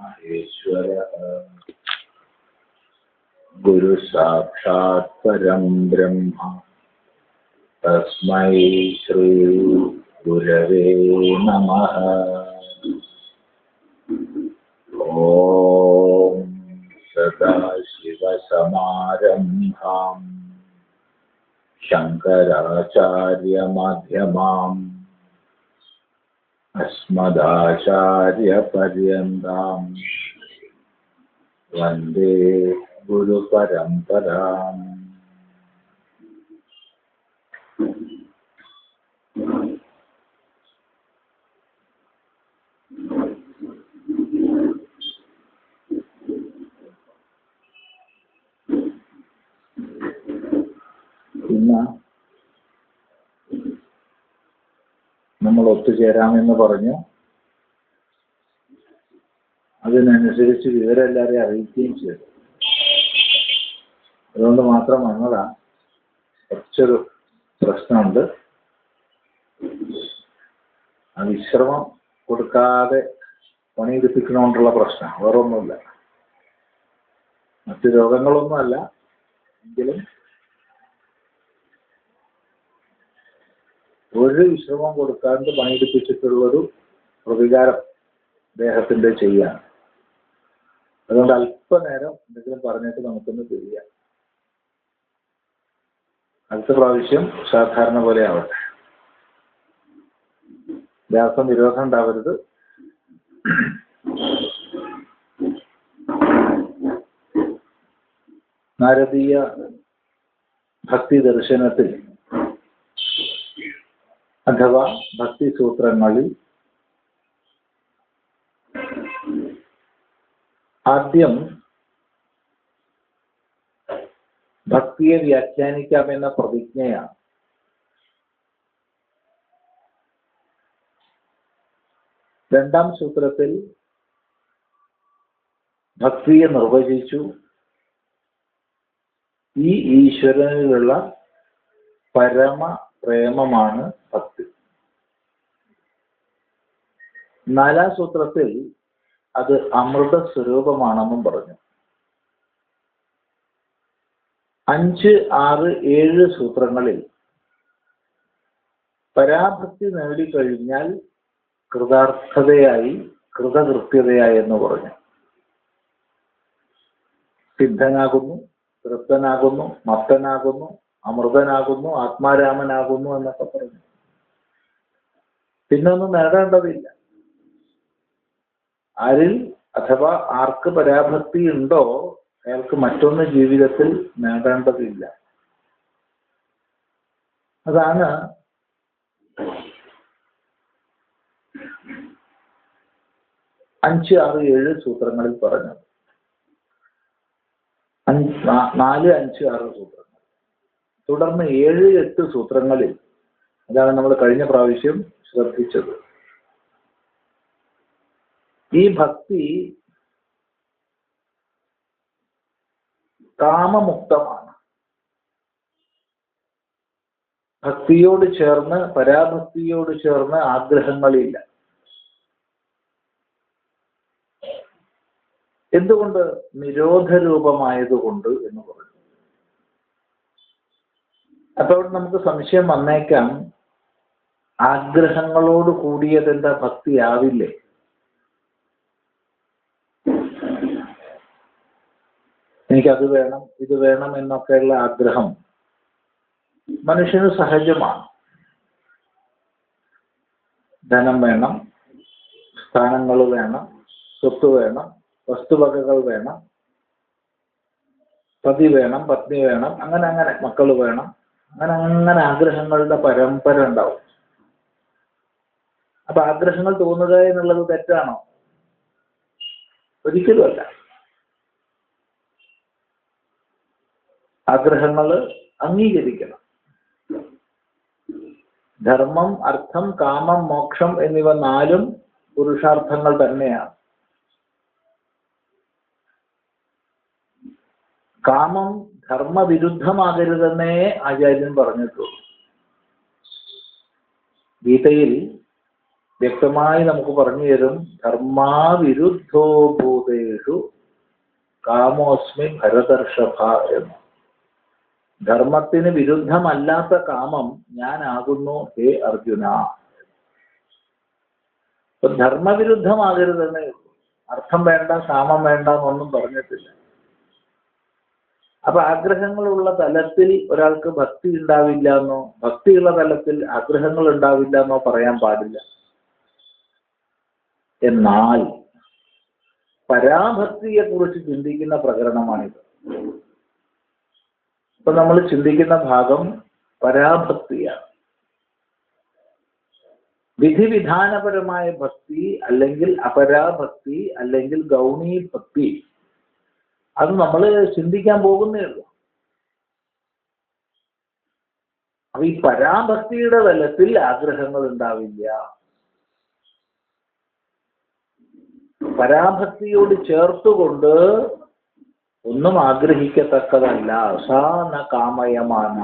महेश्वरः गुरु साक्षात् परं ब्रह्म तस्मै श्री गुरवे नमः। ओम सदाशिवसमारम्भां शंकराचार्यमध्यमाम् अस्मदाचार्यपर्यन्तां वन्दे गुरुपरम्पराम्। ഇന്ന് നമ്മൾ ഒത്തുചേരാമെന്ന് പറഞ്ഞു. അതിനനുസരിച്ച് വിവരമെല്ലാവരെയും അറിയിക്കുകയും ചെയ്തു. അതുകൊണ്ട് മാത്രം വന്നതാ. കുറച്ചൊരു പ്രശ്നമുണ്ട്. ആ വിശ്രമം കൊടുക്കാതെ പണിയെടുപ്പിക്കണോണ്ടുള്ള പ്രശ്നം, വേറൊന്നുമില്ല. മറ്റു രോഗങ്ങളൊന്നുമല്ല. എങ്കിലും ഒരു വിശ്രമം കൊടുക്കാണ്ട് പണിയെടുപ്പിച്ചിട്ടുള്ളൊരു പ്രതികാരം ദേഹത്തിന്റെ ചെയ്യാണ്. അതുകൊണ്ട് അല്പനേരം എന്തെങ്കിലും പറഞ്ഞിട്ട് നമുക്കൊന്ന് തിരിയാം. അടുത്ത പ്രാവശ്യം സാധാരണ പോലെ ആവട്ടെ. വ്യാസം വിരോധം ഉണ്ടാവരുത്. നാരദീയ ഭക്തി ദർശനത്തിൽ അഥവാ ഭക്തി സൂത്രങ്ങളിൽ ആദ്യം ഭക്തിയെ വ്യാഖ്യാനിക്കാമെന്ന പ്രതിജ്ഞയാണ്. രണ്ടാം സൂത്രത്തിൽ ഭക്തിയെ നിർവചിച്ചു. ഈ ഈശ്വരനിലുള്ള പരമ പ്രേമമാണ് ഭക്തി. നാലാം സൂത്രത്തിൽ അത് അമൃത സ്വരൂപമാണെന്നും പറഞ്ഞു. 5, 6, 7 സൂത്രങ്ങളിൽ പരാഭക്തി നേടിക്കഴിഞ്ഞാൽ കൃതാർത്ഥതയായി, കൃതകൃത്യതയായി എന്ന് പറഞ്ഞു. സിദ്ധനാകുന്നു, തൃപ്തനാകുന്നു, മത്തനാകുന്നു, അമൃതനാകുന്നു, ആത്മാരാമനാകുന്നു എന്നൊക്കെ പറഞ്ഞു. പിന്നൊന്നും നേടേണ്ടതില്ല. ആരിൽ അഥവാ ആർക്ക് പരാഭക്തി ഉണ്ടോ അയാൾക്ക് മറ്റൊന്ന് ജീവിതത്തിൽ നേടേണ്ടതില്ല. അതാണ് 5, 6, 7 സൂത്രങ്ങളിൽ പറഞ്ഞത്. 4, 5, 6 സൂത്രങ്ങൾ. തുടർന്ന് 7, 8 സൂത്രങ്ങളിൽ അതാണ് നമ്മൾ കഴിഞ്ഞ പ്രാവശ്യം ശ്രദ്ധിച്ചത്. ഈ ഭക്തി കാമമുക്തമാണ്. ഭക്തിയോട് ചേർന്ന്, പരാഭക്തിയോട് ചേർന്ന് ആഗ്രഹങ്ങളില്ല. എന്തുകൊണ്ട്? നിരോധരൂപമായതുകൊണ്ട് എന്ന് പറഞ്ഞു. അപ്പോൾ നമുക്ക് സംശയം വന്നേക്കാം, ആഗ്രഹങ്ങളോട് കൂടിയതെന്താ ഭക്തിയാവില്ലേ? എനിക്കത് വേണം, ഇത് വേണം എന്നൊക്കെയുള്ള ആഗ്രഹം മനുഷ്യന് സഹജമാണ്. ധനം വേണം, സ്ഥാനങ്ങൾ വേണം, സ്വത്ത് വേണം, വസ്തുവകകൾ വേണം, പതി വേണം, പത്നി വേണം, അങ്ങനെ അങ്ങനെ മക്കൾ വേണം, അങ്ങനെ ആഗ്രഹങ്ങളുടെ പരമ്പര ഉണ്ടാവും. അപ്പൊ ആഗ്രഹങ്ങൾ തോന്നുക എന്നുള്ളത് തെറ്റാണോ? ഒരിക്കലുമല്ല. ആഗ്രഹങ്ങൾ അംഗീകരിക്കണം. ധർമ്മം, അർത്ഥം, കാമം, മോക്ഷം എന്നിവ 4 പുരുഷാർത്ഥങ്ങൾ തന്നെയാണ്. കാമം ധർമ്മവിരുദ്ധമാകരുതെന്നേ ആചാര്യൻ പറഞ്ഞിട്ടുള്ളൂ. ഗീതയിൽ വ്യക്തമായി നമുക്ക് പറഞ്ഞു തരും. ധർമാവിരുദ്ധോ ഭൂതേഷു കാമോസ്മി ഭരതർഷഭ എന്ന്. ധർമ്മത്തിന് വിരുദ്ധമല്ലാത്ത കാമം ഞാനാകുന്നു ഹേ അർജുന. അപ്പൊ ധർമ്മവിരുദ്ധമാകരുതെന്നേ ഉള്ളൂ. അർത്ഥം വേണ്ട, കാമം വേണ്ട എന്നൊന്നും പറഞ്ഞിട്ടില്ല. അപ്പൊ ആഗ്രഹങ്ങളുള്ള തലത്തിൽ ഒരാൾക്ക് ഭക്തി ഉണ്ടാവില്ല എന്നോ, ഭക്തിയുള്ള തലത്തിൽ ആഗ്രഹങ്ങൾ ഉണ്ടാവില്ല എന്നോ പറയാൻ പാടില്ല. എന്നാൽ പരാഭക്തിയെ കുറിച്ച് ചിന്തിക്കുന്ന പ്രകരണമാണിത്. ഇപ്പൊ നമ്മൾ ചിന്തിക്കുന്ന ഭാഗം പരാഭക്തിയാണ്. വിധിവിധാനപരമായ ഭക്തി, അല്ലെങ്കിൽ അപരാഭക്തി, അല്ലെങ്കിൽ ഗൗണീ ഭക്തി, അത് നമ്മൾ ചിന്തിക്കാൻ പോകുന്നേ ഉള്ളൂ. അപ്പൊ ഈ പരാഭക്തിയുടെ തലത്തിൽ ആഗ്രഹങ്ങൾ ഉണ്ടാവില്ല. പരാഭക്തിയോട് ചേർത്തുകൊണ്ട് ഒന്നും ആഗ്രഹിക്കത്തക്കതല്ല. സാന കാമയമാന.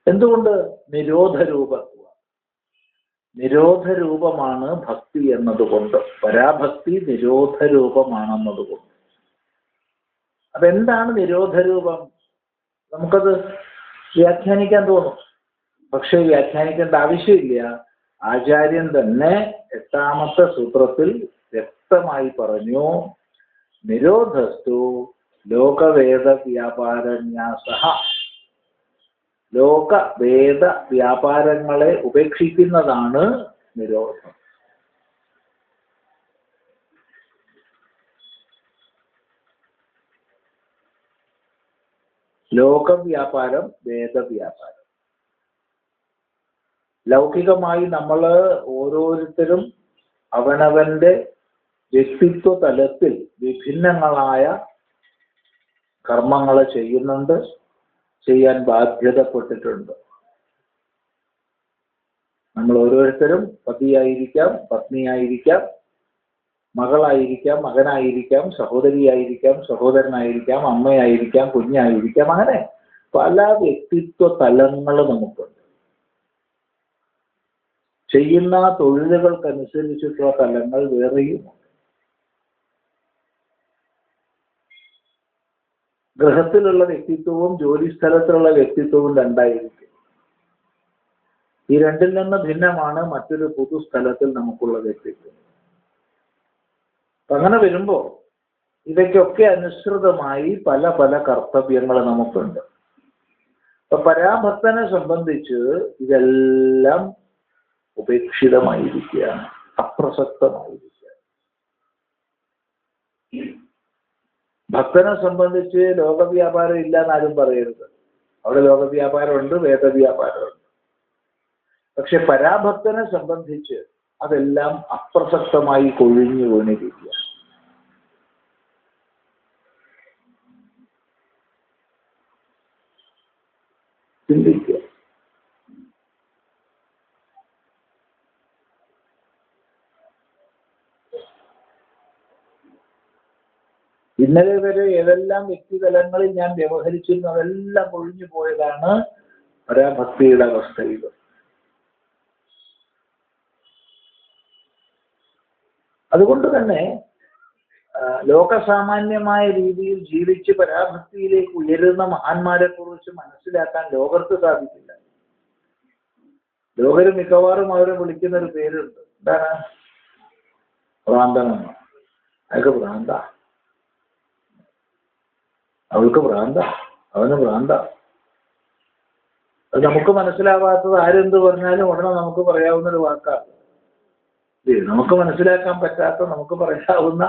എന്തുകൊണ്ട്? നിരോധരൂപത്വം. നിരോധരൂപമാണ് ഭക്തി എന്നതുകൊണ്ട്. പരാഭക്തി നിരോധരൂപമാണെന്നതുകൊണ്ട്. അതെന്താണ് നിരോധരൂപം? നമുക്കത് വ്യാഖ്യാനിക്കാൻ തോന്നും. പക്ഷെ വ്യാഖ്യാനിക്കേണ്ട ആവശ്യമില്ല. ആചാര്യൻ തന്നെ 8ാമത്തെ സൂത്രത്തിൽ വ്യക്തമായി പറഞ്ഞു. നിരോധസ്തു ലോകവേദ വ്യാപാരന്യാസ. ലോകവേദ വ്യാപാരങ്ങളെ ഉപേക്ഷിക്കുന്നതാണ് നിരോധം. ലോകവ്യാപാരം, വേദവ്യാപാരം. ലൗകികമായി നമ്മൾ ഓരോരുത്തരും അവനവന്റെ വ്യക്തിത്വ തലത്തിൽ വിഭിന്നങ്ങളായ കർമ്മങ്ങൾ ചെയ്യുന്നുണ്ട്, ചെയ്യാൻ ബാധ്യതപ്പെട്ടിട്ടുണ്ട്. നമ്മൾ ഓരോരുത്തരും പതിയായിരിക്കാം, പത്നിയായിരിക്കാം, മകളായിരിക്കാം, മകനായിരിക്കാം, സഹോദരിയായിരിക്കാം, സഹോദരനായിരിക്കാം, അമ്മയായിരിക്കാം, കുഞ്ഞായിരിക്കാം. അങ്ങനെ പല വ്യക്തിത്വ തലങ്ങൾ നമുക്കുണ്ട്. ചെയ്യുന്ന തൊഴിലുകൾക്കനുസരിച്ചിട്ടുള്ള തലങ്ങൾ വേറെയുമുണ്ട്. ഗൃഹത്തിലുള്ള വ്യക്തിത്വവും ജോലി സ്ഥലത്തിലുള്ള വ്യക്തിത്വവും രണ്ടായിരിക്കും. ഈ രണ്ടിൽ നിന്ന് ഭിന്നമാണ് മറ്റൊരു പൊതുസ്ഥലത്തിൽ നമുക്കുള്ള വ്യക്തിത്വം. അങ്ങനെ വരുമ്പോ ഇവയ്ക്കൊക്കെ അനുസൃതമായി പല പല കർത്തവ്യങ്ങൾ നമുക്കുണ്ട്. അപ്പൊ പരാഭക്തനെ സംബന്ധിച്ച് ഇതെല്ലാം ഉപേക്ഷിതമായിരിക്കുകയാണ്, അപ്രസക്തമായിരിക്കുകയാണ്. ഭക്തനെ സംബന്ധിച്ച് ലോകവ്യാപാരം ഇല്ല എന്നാരും പറയരുത്. അവിടെ ലോകവ്യാപാരമുണ്ട്, വേദവ്യാപാരമുണ്ട്. പക്ഷെ പരാഭക്തനെ സംബന്ധിച്ച് അതെല്ലാം അപ്രസക്തമായി കൊഴിഞ്ഞു വീണിരിക്കുക. ചിന്തിക്കുക. ഇന്നലെ വരെ ഏതെല്ലാം വ്യക്തിതലങ്ങളിൽ ഞാൻ വ്യവഹരിച്ചിരുന്നു അതെല്ലാം ഒഴിഞ്ഞു പോയതാണ് പരാഭക്തിയുടെ അവസ്ഥയിൽ. അതുകൊണ്ട് തന്നെ ലോകസാമാന്യമായ രീതിയിൽ ജീവിച്ച് പരാഭക്തിയിലേക്ക് ഉയരുന്ന മഹാന്മാരെ കുറിച്ച് മനസ്സിലാക്കാൻ ലോകർക്ക് സാധിക്കില്ല. ലോകര് മിക്കവാറും അവരെ വിളിക്കുന്ന ഒരു പേരുണ്ട്. എന്താണ്? ഭ്രാന്തനെന്ന്. അയാൾക്ക് ഭ്രാന്ത, അവൾക്ക് ഭ്രാന്ത, അവന് ഭ്രാന്ത. അത് നമുക്ക് മനസ്സിലാവാത്തത് ആരെന്ത് പറഞ്ഞാലും ഉടനെ നമുക്ക് പറയാവുന്ന ഒരു വാക്കാണ്. നമുക്ക് മനസ്സിലാക്കാൻ പറ്റാത്ത, നമുക്ക് പറയാവുന്ന,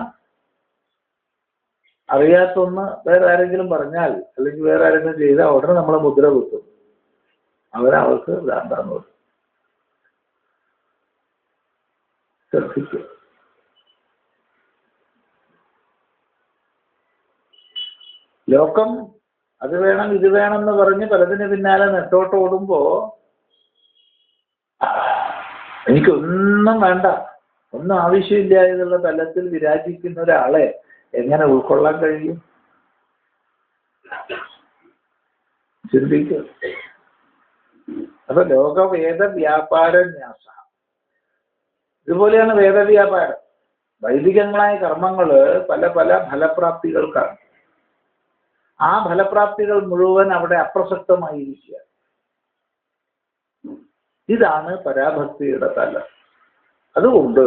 അറിയാത്തൊന്ന് വേറെ ആരെങ്കിലും പറഞ്ഞാൽ അല്ലെങ്കിൽ വേറെ ആരെങ്കിലും ചെയ്താൽ ഉടനെ നമ്മളെ മുദ്ര കുത്തും. അവർക്ക് ഭ്രാന്താന്ന് പറയും. ശ്രദ്ധിക്കുക. ലോകം അത് വേണം ഇത് വേണം എന്ന് പറഞ്ഞ് പലതിന് പിന്നാലെ നെട്ടോട്ട് ഓടുമ്പോ എനിക്കൊന്നും വേണ്ട, ഒന്നും ആവശ്യമില്ല എന്നുള്ള തലത്തിൽ വിരാജിക്കുന്ന ഒരാളെ എങ്ങനെ ഉൾക്കൊള്ളാൻ കഴിയും? ചിന്തിക്കുക. അപ്പൊ ലോകവേദ വ്യാപാര ന്യാസ ഇതുപോലെയാണ് വേദവ്യാപാരം. വൈദികങ്ങളായ കർമ്മങ്ങള് പല പല ഫലപ്രാപ്തികൾക്കാണ്. ആ ഫലപ്രാപ്തികൾ മുഴുവൻ അവിടെ അപ്രസക്തമായിരിക്കുക. ഇതാണ് പരാഭക്തിയുടെ തലം. അതുകൊണ്ട്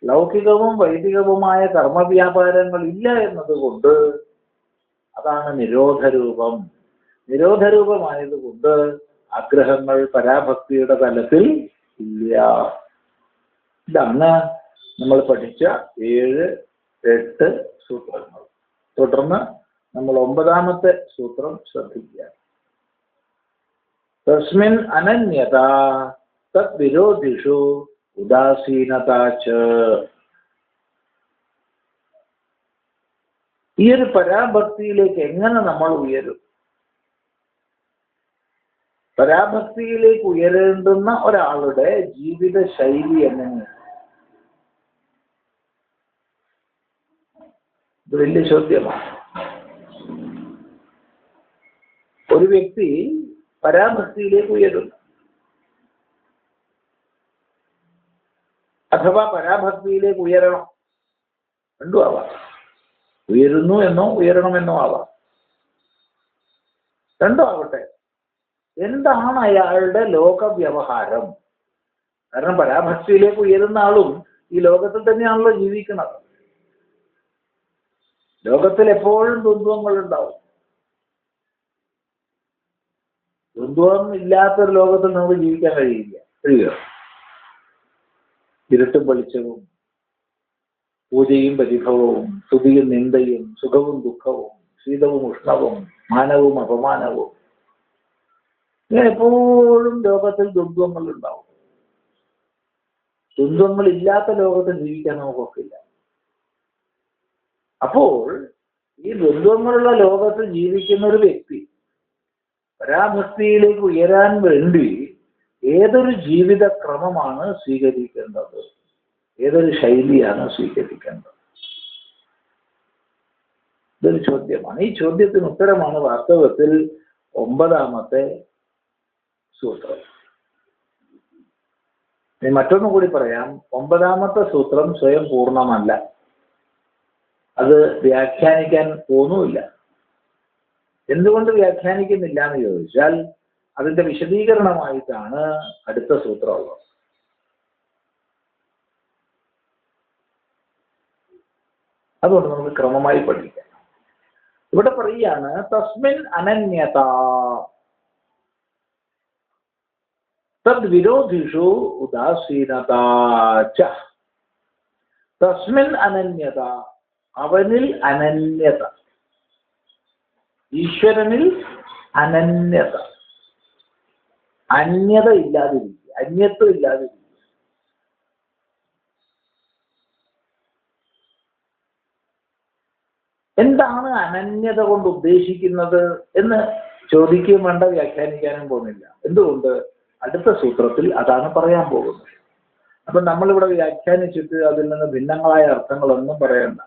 ലൗകികവും വൈദികവുമായ കർമ്മവ്യാപാരങ്ങൾ ഇല്ല എന്നതുകൊണ്ട് അതാണ് നിരോധരൂപം. നിരോധരൂപമായതുകൊണ്ട് ആഗ്രഹങ്ങൾ പരാഭക്തിയുടെ തലത്തിൽ ഇല്ല. ഇതാണ് നമ്മൾ പഠിച്ച 7, 8 സൂത്രങ്ങൾ. തുടർന്ന് നമ്മൾ 9ാമത്തെ സൂത്രം ശ്രദ്ധിക്കുക. തസ്മിൻ അനന്യത തദ് വിരോധിഷു ഉദാസീനത ച. ഈ ഒരു പരാഭക്തിയിലേക്ക് എങ്ങനെ നമ്മൾ ഉയരും? പരാഭക്തിയിലേക്ക് ഉയരേണ്ടുന്ന ഒരാളുടെ ജീവിത ശൈലി എങ്ങനെയാണ്? ഇത് വലിയ ചോദ്യമാണ്. ഒരു വ്യക്തി പരാഭക്തിയിലേക്ക് ഉയരുന്നു അഥവാ പരാഭക്തിയിലേക്ക് ഉയരണം, രണ്ടും ആവാം. ഉയരുന്നു എന്നോ ഉയരണമെന്നോ ആവാം, രണ്ടും ആവട്ടെ. എന്താണ് അയാളുടെ ലോകവ്യവഹാരം? കാരണം പരാഭക്തിയിലേക്ക് ഉയരുന്ന ആളും ഈ ലോകത്തിൽ തന്നെയാണല്ലോ ജീവിക്കുന്നത്. ലോകത്തിൽ എപ്പോഴും ദ്വന്ദ്വങ്ങൾ ഉണ്ടാവും. ദ്വന്ദ്വം ഇല്ലാത്തൊരു ലോകത്തിൽ നമുക്ക് ജീവിക്കാൻ കഴിയുക. ഇരുട്ടും വെളിച്ചവും, പൂജയും പരിഭവവും, സ്തുതിയും നിന്ദയും, സുഖവും ദുഃഖവും, ശീതവും ഉഷ്ണവും, മാനവും അപമാനവും, ഇങ്ങനെ എപ്പോഴും ലോകത്തിൽ ദ്വന്ദ്വങ്ങൾ ഉണ്ടാവും. ദ്വന്ദ്വങ്ങൾ ഇല്ലാത്ത ലോകത്തിൽ ജീവിക്കാൻ നമുക്കൊക്കില്ല. അപ്പോൾ ഈ ദ്വന്ദ്വങ്ങളുള്ള ലോകത്തിൽ ജീവിക്കുന്ന ഒരു വ്യക്തി പരാഭക്തിയിലേക്ക് ഉയരാൻ വേണ്ടി ഏതൊരു ജീവിത ക്രമമാണ് സ്വീകരിക്കേണ്ടത്? ഏതൊരു ശൈലിയാണ് സ്വീകരിക്കേണ്ടത്? ഇതൊരു ചോദ്യമാണ്. ഈ ചോദ്യത്തിന് ഉത്തരമാണ് വാസ്തവത്തിൽ 9ാമത്തെ സൂത്രം. ഇനി മറ്റൊന്നും കൂടി പറയാം. 9ാമത്തെ സൂത്രം സ്വയം പൂർണ്ണമല്ല. അത് വ്യാഖ്യാനിക്കാൻ തോന്നുമില്ല. എന്തുകൊണ്ട് വ്യാഖ്യാനിക്കുന്നില്ല എന്ന് ചോദിച്ചാൽ അതിന്റെ വിശദീകരണമായിട്ടാണ് അടുത്ത സൂത്രം ഉള്ളത്. അതുകൊണ്ട് നമുക്ക് ക്രമമായി പഠിക്കാം. ഇവിടെ പറയുകയാണ് തസ്മിൻ അനന്യത തദ് വിരോധിഷു ഉദാസീനത ച. തസ്മിൻ അനന്യത, അവനിൽ അനന്യത, ഈശ്വരനിൽ അനന്യത, അന്യത ഇല്ലാതിരിക്കുക, അന്യത്വം ഇല്ലാതിരിക്കുക. എന്താണ് അനന്യത കൊണ്ട് ഉദ്ദേശിക്കുന്നത് എന്ന് ചോദിക്കുകയും വേണ്ട, വ്യാഖ്യാനിക്കാനും പോകുന്നില്ല. എന്തുകൊണ്ട്? അടുത്ത സൂത്രത്തിൽ അതാണ് പറയാൻ പോകുന്നത്. അപ്പൊ നമ്മളിവിടെ വ്യാഖ്യാനിച്ചിട്ട് അതിൽ നിന്ന് ഭിന്നങ്ങളായ അർത്ഥങ്ങളൊന്നും പറയണ്ട.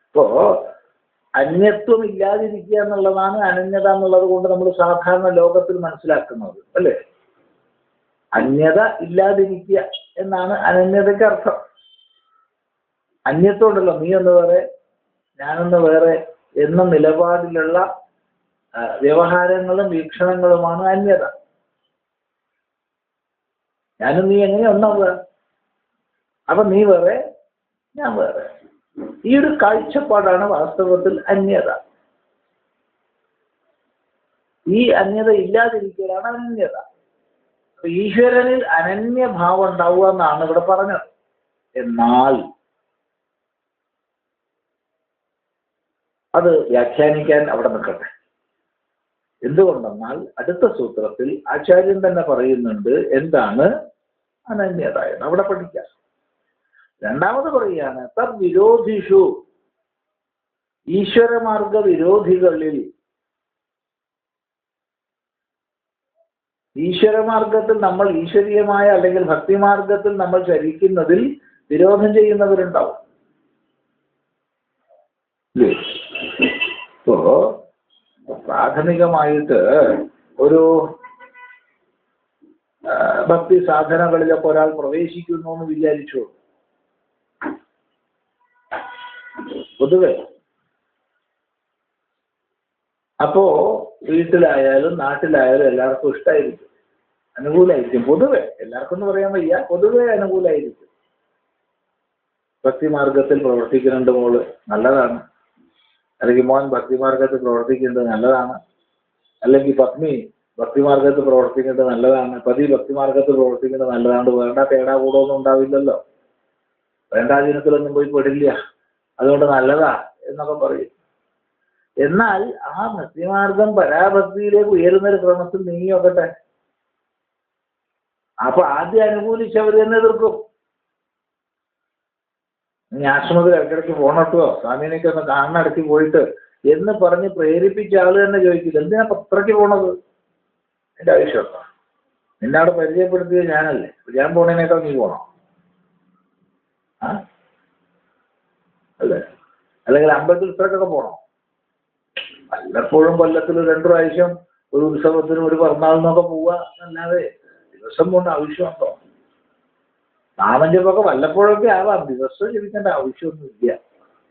ഇപ്പോ അന്യത്വം ഇല്ലാതിരിക്കുക എന്നുള്ളതാണ് അനന്യത എന്നുള്ളത് കൊണ്ട് നമ്മൾ സാധാരണ ലോകത്തിൽ മനസ്സിലാക്കുന്നത്, അല്ലേ? അന്യത ഇല്ലാതിരിക്കുക എന്നാണ് അനന്യതയ്ക്ക് അർത്ഥം. അന്യത്വം ഉണ്ടല്ലോ, നീ ഒന്ന് വേറെ ഞാനൊന്ന് വേറെ എന്ന നിലപാടിലുള്ള വ്യവഹാരങ്ങളും വീക്ഷണങ്ങളുമാണ് അന്യത. ഞാനും നീ എങ്ങനെ ഒന്നാവുക? അപ്പൊ നീ വേറെ ഞാൻ വേറെ, ഈ ഒരു കാഴ്ചപ്പാടാണ് വാസ്തവത്തിൽ അന്യത. ഈ അന്യത ഇല്ലാതിരിക്കലാണ് അനന്യത. ഈശ്വരനിൽ അനന്യഭാവം ഉണ്ടാവുക എന്നാണ് ഇവിടെ പറഞ്ഞത്. എന്നാൽ അത് വ്യാഖ്യാനിക്കാൻ അവിടെ നിൽക്കട്ടെ. എന്തുകൊണ്ടെന്നാൽ അടുത്ത സൂത്രത്തിൽ ആചാര്യൻ തന്നെ പറയുന്നുണ്ട് എന്താണ് അനന്യത എന്ന്. അവിടെ പഠിക്കാം. രണ്ടാമത് പറയുകയാണ് തദ് വിരോധിഷു, ഈശ്വരമാർഗ വിരോധികളിൽ. ഈശ്വരമാർഗത്തിൽ നമ്മൾ ഈശ്വരീയമായ അല്ലെങ്കിൽ ഭക്തിമാർഗത്തിൽ നമ്മൾ ചരിക്കുന്നതിൽ വിരോധം ചെയ്യുന്നവരുണ്ടാവും. ഇപ്പോ പ്രാഥമികമായിട്ട് ഒരു ഭക്തി സാധനകളിലൊക്കെ ഒരാൾ പ്രവേശിക്കുന്നു എന്ന് വിചാരിച്ചു. പൊതുവെ അപ്പോ വീട്ടിലായാലും നാട്ടിലായാലും എല്ലാവർക്കും ഇഷ്ടമായിരിക്കും, അനുകൂലമായിരിക്കും. പൊതുവെ എല്ലാവർക്കും എന്ന് പറയാൻ വയ്യ, പൊതുവെ അനുകൂലമായിരിക്കും. ഭക്തിമാർഗത്തിൽ പ്രവർത്തിക്കുന്നുണ്ട് മോള്, നല്ലതാണ്. അല്ലെങ്കിൽ മോൻ ഭക്തിമാർഗത്തിൽ പ്രവർത്തിക്കുന്നത് നല്ലതാണ്. അല്ലെങ്കിൽ പത്നി ഭക്തിമാർഗത്തിൽ പ്രവർത്തിക്കുന്നത് നല്ലതാണ്. പതി ഭക്തിമാർഗത്തിൽ പ്രവർത്തിക്കുന്നത് നല്ലതാണ്. വേണ്ട തേടാ കൂടൊന്നും ഉണ്ടാവില്ലല്ലോ, വേണ്ടാധീനത്തിലൊന്നും പോയി പെടില്ല, അതുകൊണ്ട് നല്ലതാ എന്നൊക്കെ പറയും. എന്നാൽ ആ ഭക്തിമാർഗം പരാഭക്തിയിലേക്ക് ഉയരുന്നൊരു ക്രമത്തിൽ നീങ്ങിയൊക്കട്ടെ. അപ്പൊ ആദ്യം അനുകൂലിച്ചവർ തന്നെ എതിർക്കും. നീ ആശ്രമത്തിൽ ഇടയ്ക്കിടയ്ക്ക് പോണട്ടോ, സ്വാമിനെയൊക്കെ ഒന്ന് കാണാനിടയ്ക്ക് പോയിട്ട് എന്ന് പറഞ്ഞ് പ്രേരിപ്പിച്ച ആള് തന്നെ ചോദിക്കില്ല, എന്തിനാ പത്രയ്ക്ക് പോണത്, എന്റെ ആവശ്യമല്ല, നിന്നെ അവിടെ പരിചയപ്പെടുത്തിയത് ഞാനല്ലേ, ഞാൻ പോണേനേക്കാൾ നീ പോണോ? അല്ലേ? അല്ലെങ്കിൽ അമ്പലത്തിൽ ഉത്സവത്തൊക്കെ പോണോ? വല്ലപ്പോഴും കൊല്ലത്തിൽ 2 പ്രാവശ്യം ഒരു ഉത്സവത്തിനും ഒരു പിറന്നാളിനൊക്കെ പോവുക എന്നല്ലാതെ ദിവസം പോകേണ്ട ആവശ്യമുണ്ടോ? നാമജപമൊക്കെ വല്ലപ്പോഴൊക്കെ ആവാം, ദിവസം ജപിക്കേണ്ട ആവശ്യമൊന്നുമില്ല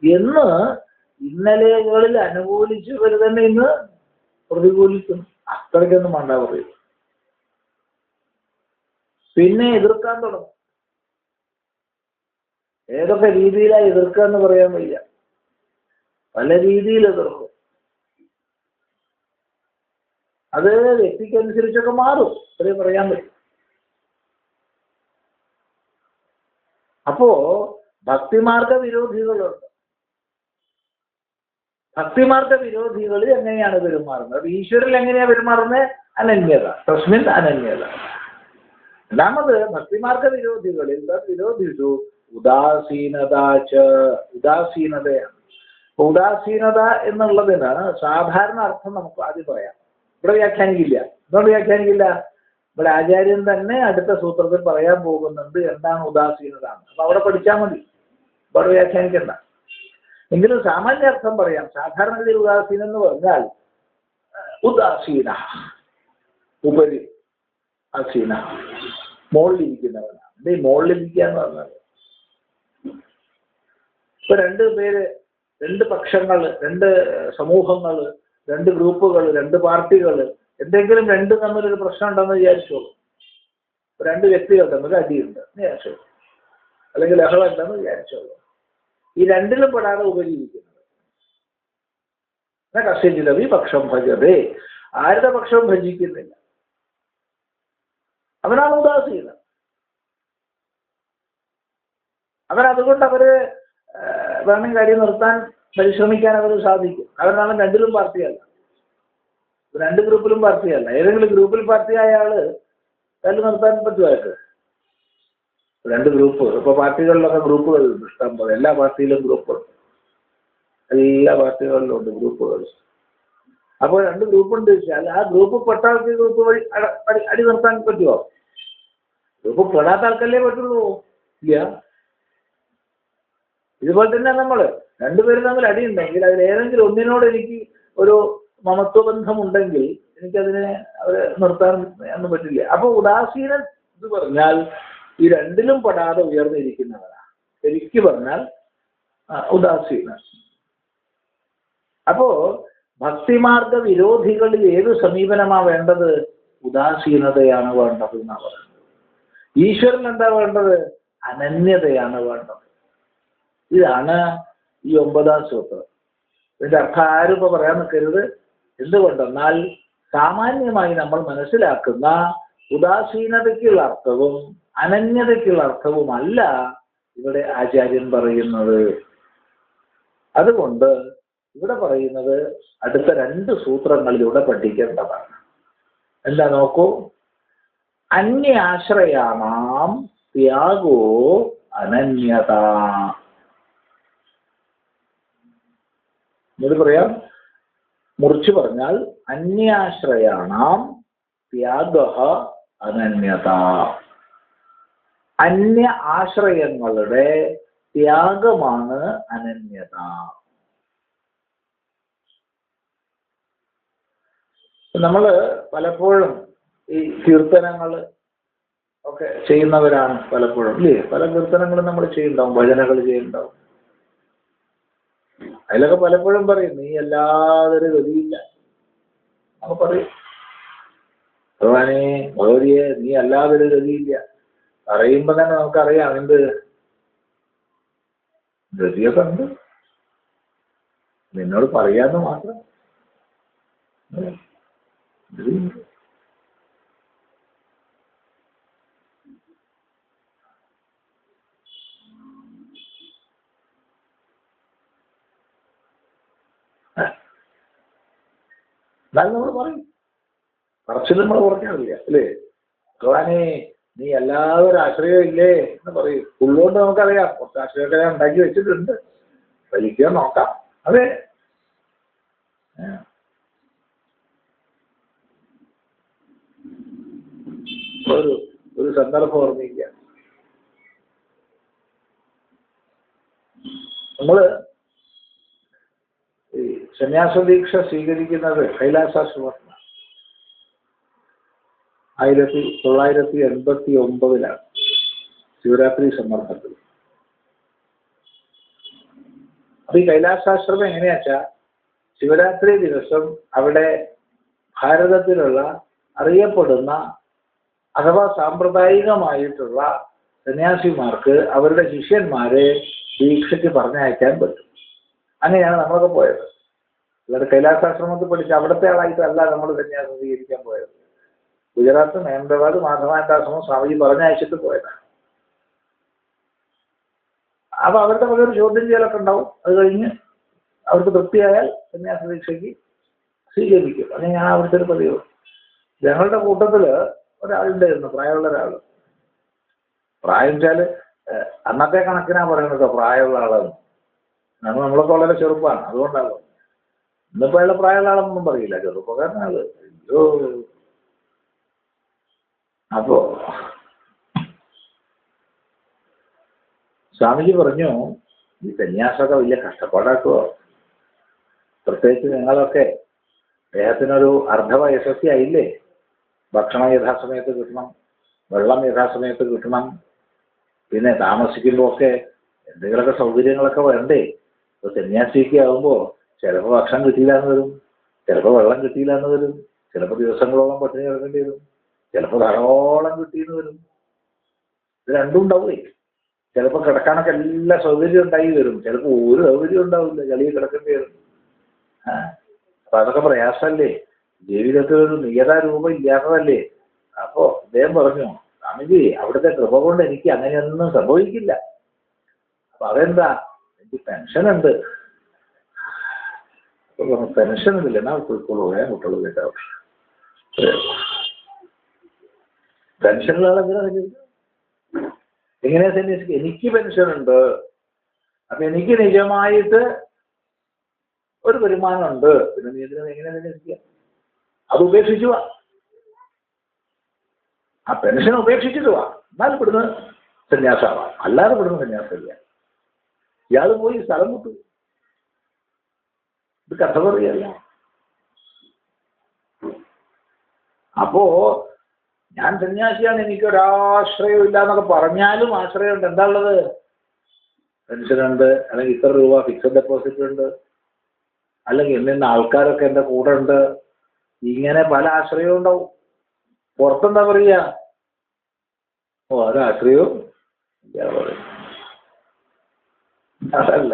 എന്ന് ഇന്നലെകളിൽ അനുകൂലിച്ചവർ തന്നെ ഇന്ന് പ്രതികൂലിക്കും. അത്രയ്ക്കൊന്നും വേണ്ട പറയും. പിന്നെ എതിർക്കാൻ തുടങ്ങും. ഏതൊക്കെ രീതിയിലാണ് എതിർക്കുക എന്ന് പറയാൻ വയ്യ, പല രീതിയിൽ എതിർക്കും. അത് വ്യക്തിക്കനുസരിച്ചൊക്കെ മാറും, അത്രയും പറയാൻ പറ്റും. അപ്പോ ഭക്തിമാർഗ വിരോധികളുണ്ട്. ഭക്തിമാർഗ വിരോധികൾ എങ്ങനെയാണ് പെരുമാറുന്നത്? ഈശ്വരൻ എങ്ങനെയാ പെരുമാറുന്നത്? അനന്യത, തസ്മിൻ അനന്യത. രണ്ടാമത് ഭക്തിമാർഗ വിരോധികളിൽ വിരോധിച്ചു ഉദാസീനതയാണ്. ഉദാസീനത എന്നുള്ളതിന് സാധാരണ അർത്ഥം നമുക്ക് ആദ്യം പറയാം. ഇവിടെ വ്യാഖ്യാനിക്കില്ല. എന്തുകൊണ്ട് വ്യാഖ്യാനിക്കില്ല? ഇവിടെ ആചാര്യൻ തന്നെ അടുത്ത സൂത്രത്തിൽ പറയാൻ പോകുന്നുണ്ട് എന്താണ് ഉദാസീനത. അപ്പൊ അവിടെ പഠിച്ചാൽ മതി, ഇവിടെ വ്യാഖ്യാനിക്കണ്ട. എങ്കിലും സാമാന്യ അർത്ഥം പറയാം. സാധാരണഗതിയിൽ ഉദാസീനം എന്ന് പറഞ്ഞാൽ ഉദാസീന, ഉപരി ആസീന, മുകളിലിരിക്കുന്നവനാണ്. ഈ മുകളിലിരിക്കുക എന്ന് പറഞ്ഞാൽ ഇപ്പൊ 2 പേര്, 2 പക്ഷങ്ങൾ, 2 സമൂഹങ്ങൾ, 2 ഗ്രൂപ്പുകൾ, 2 പാർട്ടികൾ, എന്തെങ്കിലും 2 തമ്മിലൊരു പ്രശ്നം ഉണ്ടെന്ന് വിചാരിച്ചോളൂ. 2 വ്യക്തികൾ തമ്മിൽ അടിയുണ്ട് എന്ന് വിചാരിച്ചോളൂ, അല്ലെങ്കിൽ ലഹളം ഉണ്ടെന്ന് വിചാരിച്ചോളൂ. ഈ 2ലും പെടാതെ ഉപരിയിരിക്കുന്നത് കസ്യചിലവി പക്ഷം ഭജതേ, ആരുടെ പക്ഷവും ഭജിക്കുന്നില്ല, അവനാണ് ഉദാസീനം. അവരതുകൊണ്ട് അവര് വേണമെങ്കിൽ കാര്യം നിർത്താൻ പരിശ്രമിക്കാൻ അവർ സാധിക്കും. അവരാണ് 2ലും പാർട്ടിയല്ല, 2 ഗ്രൂപ്പിലും പാർട്ടിയല്ല. ഏതെങ്കിലും ഗ്രൂപ്പിൽ പാർട്ടിയായ ആള് തല്ലു നിർത്താൻ പറ്റുമായിട്ട് 2 ഗ്രൂപ്പ്. ഇപ്പൊ പാർട്ടികളിലൊക്കെ ഗ്രൂപ്പുകളുണ്ട് ഇഷ്ടം പോലെ. എല്ലാ പാർട്ടിയിലും ഗ്രൂപ്പുണ്ട്, എല്ലാ പാർട്ടികളിലും ഉണ്ട് ഗ്രൂപ്പുകൾ. അപ്പോൾ 2 ഗ്രൂപ്പുണ്ട് വെച്ചാൽ ആ ഗ്രൂപ്പ് പെട്ട ആൾക്ക് ഗ്രൂപ്പ് വഴി അടി നിർത്താൻ പറ്റുമോ? ഗ്രൂപ്പ് പെടാത്ത ആൾക്കല്ലേ പറ്റുള്ളൂ. ഇല്ല. ഇതുപോലെ തന്നെ നമ്മള് 2 പേര് തമ്മിൽ അടിയുണ്ടെങ്കിൽ അതിൽ ഏതെങ്കിലും ഒന്നിനോട് എനിക്ക് ഒരു മമത്വബന്ധമുണ്ടെങ്കിൽ എനിക്കതിനെ അവരെ നിർത്താൻ ഒന്നും പറ്റില്ല. അപ്പൊ ഉദാസീനൻ എന്ന് പറഞ്ഞാൽ ഈ 2ലും പെടാതെ ഉയർന്നിരിക്കുന്നവരാണ്. ശരിക്ക് പറഞ്ഞാൽ ഉദാസീനൻ. അപ്പോ ഭക്തിമാർഗ വിരോധികളിൽ ഏത് സമീപനമാണ് വേണ്ടത്? ഉദാസീനതയാണ് വേണ്ടത് എന്നാണ് പറയുന്നത്. ഈശ്വരൻ എന്താ വേണ്ടത്? അനന്യതയാണ് വേണ്ടത്. ഇതാണ് ഈ 9ാം സൂത്രം. ഇതിന്റെ അർത്ഥം ആരും ഇപ്പൊ പറയാൻ നിൽക്കരുത്. എന്തുകൊണ്ടെന്നാൽ സാമാന്യമായി നമ്മൾ മനസ്സിലാക്കുന്ന ഉദാസീനതയ്ക്കുള്ള അർത്ഥവും അനന്യതയ്ക്കുള്ള അർത്ഥവുമല്ല ഇവിടെ ആചാര്യൻ പറയുന്നത്. അതുകൊണ്ട് ഇവിടെ പറയുന്നത് അടുത്ത 2 സൂത്രങ്ങളിലൂടെ പഠിക്കേണ്ടതാണ്. എന്താ നോക്കൂ. അന്യാശ്രയാണാം ത്യാഗോ അനന്യത. ഇത് പറയാം, മുറിച്ചു പറഞ്ഞാൽ അന്യാശ്രയാണാം ത്യാഗ അനന്യത. അന്യ ആശ്രയങ്ങളുടെ ത്യാഗമാണ് അനന്യത. നമ്മൾ പലപ്പോഴും ഈ കീർത്തനങ്ങൾ ഒക്കെ ചെയ്യുന്നവരാണ് പലപ്പോഴും, ഇല്ലേ? പല കീർത്തനങ്ങളും നമ്മൾ ചെയ്യുന്നുണ്ടാവും, ഭജനകൾ ചെയ്യുന്നുണ്ടാവും. അതിലൊക്കെ പലപ്പോഴും പറയും, നീ അല്ലാതൊരു ഗതിയില്ല നമ്മൾ പറയും. ഭഗവാനെ, ഭഗവതിയെ, നീ അല്ലാതൊരു ഗതിയില്ല പറയുമ്പോൾ തന്നെ നമുക്കറിയാം എന്ത് ഗതിയൊക്കെ ഉണ്ട്, നിന്നോട് പറയാന്ന് മാത്രം. എന്നാലും നമ്മൾ പറയും, പറച്ചിൽ നമ്മൾ കുറയ്ക്കാറില്ല, അല്ലേ? ഭഗവാനെ, നീ അല്ലാതെ ഒരു ആശ്രയം ഇല്ലേ എന്ന് പറയും. ഉള്ളുകൊണ്ട് നമുക്കറിയാം കുറച്ച് ആശ്രയമൊക്കെ ഞാൻ ഉണ്ടാക്കി വെച്ചിട്ടുണ്ട്, വലിക്കാൻ നോക്കാം. അതെ, ഒരു സന്ദർഭം ഓർമ്മിക്കുക. നമ്മള് ഈ സന്യാസ ദീക്ഷ സ്വീകരിക്കുന്നത് കൈലാസാശ്രമത്തിലാണ്. 1989 ശിവരാത്രി സന്ദർഭത്തിൽ. അപ്പൊ ഈ കൈലാസാശ്രമം എങ്ങനെയാച്ചാ, ശിവരാത്രി ദിവസം അവിടെ ഭാരതത്തിലുള്ള അറിയപ്പെടുന്ന അഥവാ സാമ്പ്രദായികമായിട്ടുള്ള സന്യാസിമാർക്ക് അവരുടെ ശിഷ്യന്മാരെ ദീക്ഷയ്ക്ക് പറഞ്ഞയക്കാൻ പറ്റും. അങ്ങനെയാണ് നമ്മളൊക്കെ പോയത്. അല്ലാതെ കൈലാസാശ്രമത്തിൽ പഠിച്ച് അവിടുത്തെ ആളായിട്ടല്ല നമ്മൾ സന്യാസം സ്വീകരിക്കാൻ പോയത്. ഗുജറാത്ത് അഹമ്മദാബാദ് മാധവാനന്ദാശ്രമം സ്വാമിജി പറഞ്ഞയച്ചിട്ട് പോയതാണ്. അപ്പൊ അവരുടെ വക ഒരു ചോദ്യം ചെയ്യലൊക്കെ ഉണ്ടാവും. അത് കഴിഞ്ഞ് അവർക്ക് തൃപ്തിയായാൽ സന്യാസ ദീക്ഷയ്ക്ക് സ്വീകരിക്കും. അങ്ങനെയാണ് അവിടുത്തെ ഒരു പതിവ്. ഞങ്ങളുടെ കൂട്ടത്തില് ഒരാളുണ്ടായിരുന്നു, പ്രായമുള്ള ഒരാൾ. പ്രായം വെച്ചാല് അന്നത്തെ കണക്കിനാ പറയുന്നത് പ്രായമുള്ള ആളാണ്. നമ്മളൊക്കെ വളരെ ചെറുപ്പമാണ്, അതുകൊണ്ടാണ്. ഇന്നിപ്പോ അയാളെ പ്രായമുള്ള ആളെന്നൊന്നും പറയില്ല, ചെറുപ്പക്കാരനാള്. അയ്യോ, അപ്പോ സ്വാമിജി പറഞ്ഞു, ഈ സന്യാസമൊക്കെ വലിയ കഷ്ടപ്പാടാക്കുവോ? പ്രത്യേകിച്ച് നിങ്ങളൊക്കെ അദ്ദേഹത്തിനൊരു അർദ്ധവയസ്സൊക്കെ ആയില്ലേ? ഭക്ഷണം യഥാസമയത്ത് കിട്ടണം, വെള്ളം യഥാസമയത്ത് കിട്ടണം, പിന്നെ താമസിക്കുമ്പോഴൊക്കെ എന്തെങ്കിലുമൊക്കെ സൗകര്യങ്ങളൊക്കെ വേണ്ടേ? ഇപ്പൊ സന്യാസിക്ക് ആകുമ്പോൾ ചിലപ്പോൾ ഭക്ഷണം കിട്ടിയില്ല എന്ന് വരും, ചിലപ്പോൾ വെള്ളം കിട്ടിയില്ല എന്ന് വരും, ചിലപ്പോൾ ദിവസങ്ങളോളം പട്ടിണി കിടക്കേണ്ടി വരും, ചിലപ്പോൾ ധാരാളം കിട്ടിയെന്ന് വരും. ഇത് രണ്ടും ഉണ്ടാവേ. ചിലപ്പോൾ കിടക്കാനൊക്കെ എല്ലാ സൗകര്യം ഉണ്ടായി വരും, ചിലപ്പോൾ ഒരു സൗകര്യം ഉണ്ടാവില്ല, കളിയിൽ കിടക്കേണ്ടി വരും. അപ്പൊ അതൊക്കെ പ്രയാസമല്ലേ? ജീവിതത്തിൽ ഒരു നിയതാരൂപം ഇല്ലാത്തതല്ലേ? അപ്പോ അദ്ദേഹം പറഞ്ഞു, സ്വാമിജി, അവിടുത്തെ കൃപ കൊണ്ട് എനിക്ക് അങ്ങനെയൊന്നും സംഭവിക്കില്ല. അപ്പൊ അതെന്താ? എനിക്ക് പെൻഷനുണ്ട്. അപ്പൊ പറഞ്ഞു, പെൻഷനൊന്നുമില്ല, എന്നാ പോയിക്കോളൂ, വേഗം കുട്ടികൾ കേട്ടോ. പെൻഷനുള്ള എങ്ങനെയാ സന്യസിക്കുക? എനിക്ക് പെൻഷനുണ്ട്, അപ്പൊ എനിക്ക് നിജമായിട്ട് ഒരു വരുമാനമുണ്ട്, പിന്നെ നീ ഇതിനെ എങ്ങനെ സന്യസിക്കുക? അത് ഉപേക്ഷിച്ചു വാ, ആ പെൻഷൻ ഉപേക്ഷിച്ചിട്ട് വാ, എന്നാൽ ഇവിടുന്ന് സന്യാസമാവാം, അല്ലാതെ ഇവിടുന്ന് സന്യാസമില്ല. ഇയാൾ പോയി സ്ഥലം വിട്ടു. ഇത് കഥ പറയല്ല. അപ്പോ ഞാൻ സന്യാസിയാണ്, എനിക്കൊരാശ്രയം ഇല്ല എന്നൊക്കെ പറഞ്ഞാലും ആശ്രയമുണ്ട്. എന്താ ഉള്ളത്? പെൻഷനുണ്ട്, അല്ലെങ്കിൽ ഇത്ര രൂപ ഫിക്സഡ് ഡെപ്പോസിറ്റ് ഉണ്ട്, അല്ലെങ്കിൽ ഇന്ന ആൾക്കാരൊക്കെ എൻ്റെ കൂടെ ഉണ്ട്. ഇങ്ങനെ പല ആശ്രയവും ഉണ്ടാവും. പുറത്തെന്താ പറയുക? ഓ, അതാശ്രയവും അതല്ല,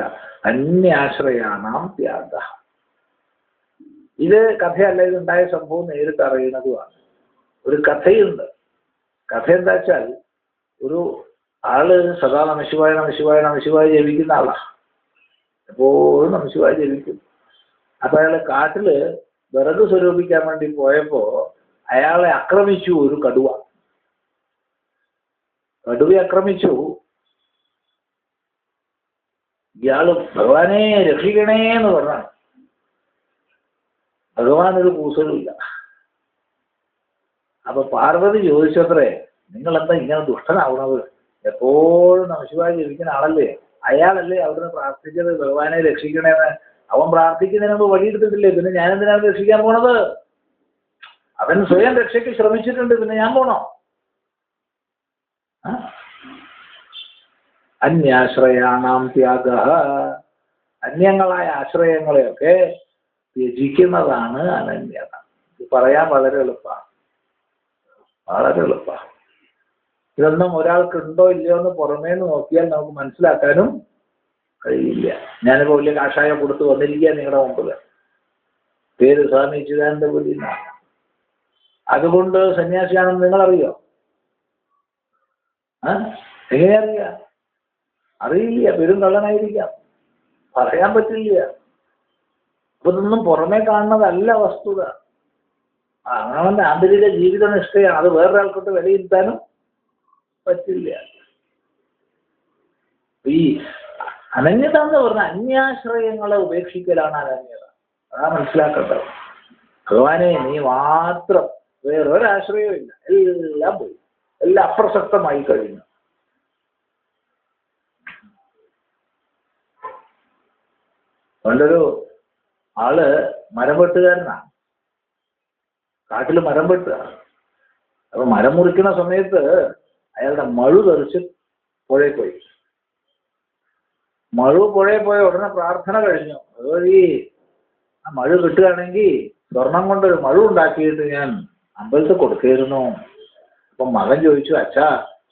അന്യാശ്രയാണാം ത്യാഗ. ഇത് കഥയല്ല, ഇതുണ്ടായ സംഭവം നേരിട്ട് അറിയുന്നതുമാണ്. ഒരു കഥയുണ്ട്. കഥ എന്താ വെച്ചാൽ, ഒരു ആള് സദാ നമശിവായ നമശിവായ നമശിവായ ജപിക്കുന്ന ആളാ, എപ്പോഴും നമശിവായ ജപിക്കും. അപ്പൊ അയാള് കാട്ടില് വിറക് സ്വരൂപിക്കാൻ വേണ്ടി പോയപ്പോ അയാളെ ആക്രമിച്ചു ഒരു കടുവ. കടുവയെ ആക്രമിച്ചു. ഇയാള് ഭഗവാനെ രക്ഷിക്കണേ എന്ന് പറഞ്ഞാണ്. ഭഗവാൻ ഒരു കൂസലുമില്ല. അപ്പൊ പാർവതി ചോദിച്ചത്രേ, നിങ്ങൾ എന്താ ഇങ്ങനെ ദുഷ്ടനാവണത്? എപ്പോഴും നമശിവായ ജപിക്കുന്ന ആളല്ലേ, അയാളല്ലേ അവിടുന്ന് പ്രാർത്ഥിച്ചത് ഭഗവാനെ രക്ഷിക്കണേന്ന്? അവൻ പ്രാർത്ഥിക്കുന്നതിന് മുമ്പ് വഴിയെടുത്തിട്ടില്ലേ, പിന്നെ ഞാനെന്തിനാണ് രക്ഷിക്കാൻ പോണത്? അവൻ സ്വയം രക്ഷയ്ക്ക് ശ്രമിച്ചിട്ടുണ്ട്, പിന്നെ ഞാൻ പോണോ? അന്യാശ്രയാണാം ത്യാഗ, അന്യങ്ങളായ ആശ്രയങ്ങളെയൊക്കെ ത്യജിക്കുന്നതാണ് അനന്യത. ഇത് പറയാൻ വളരെ എളുപ്പമാണ്, വളരെ എളുപ്പമാണ്. ഇതൊന്നും ഒരാൾക്കുണ്ടോ ഇല്ലയോ എന്ന് പുറമേ നിന്ന് നോക്കിയാൽ നമുക്ക് മനസ്സിലാക്കാനും കഴിയില്ല. ഞാനിപ്പോൾ വലിയ കാഷായം കൊടുത്ത് വന്നിരിക്കുക നിങ്ങളുടെ മുമ്പിൽ, പേര് സ്വാമി ചിദാനന്ദപുരി എന്നാണ്. അതുകൊണ്ട് സന്യാസിയാണെന്ന് നിങ്ങളറിയോ? എങ്ങനെയാ അറിയാം? അറിയില്ല, പെരും കള്ളനായിരിക്കാം, പറയാൻ പറ്റില്ല. അപ്പൊ ഇതൊന്നും പുറമേ കാണുന്നതല്ല വസ്തുത. അങ്ങനെ ആന്തരിക ജീവിത നിഷ്ഠയാണ്. അത് വേറൊരാൾക്കൊട്ട് വിലയിരുത്താനും പറ്റില്ല. ഈ അനന്യത എന്ന് പറഞ്ഞാൽ അന്യാശ്രയങ്ങളെ ഉപേക്ഷിക്കലാണ് അനന്യത. അതാ മനസ്സിലാക്കേണ്ടത്. ഭഗവാനെ നീ മാത്രം, വേറൊരാശ്രയവും ഇല്ല, എല്ലാം പോയി, എല്ലാം അപ്രസക്തമായി കഴിഞ്ഞു. പണ്ടൊരു ആള് മരം വെട്ടുകാരനാണ്, കാട്ടിൽ മരം വെട്ടുക. അപ്പൊ മരം മുറിക്കുന്ന സമയത്ത് അയാളുടെ മഴു തെറിച്ച് പുഴയിൽ പോയി. മഴു പുഴയിൽ പോയ ഉടനെ പ്രാർത്ഥന കഴിഞ്ഞു. അതുവഴി ആ മഴ കിട്ടുകയാണെങ്കിൽ സ്വർണം കൊണ്ടൊരു മഴു ഉണ്ടാക്കിയിട്ട് ഞാൻ അമ്പലത്തിൽ കൊടുക്കായിരുന്നു. അപ്പൊ മകൻ ചോദിച്ചു, അച്ഛാ,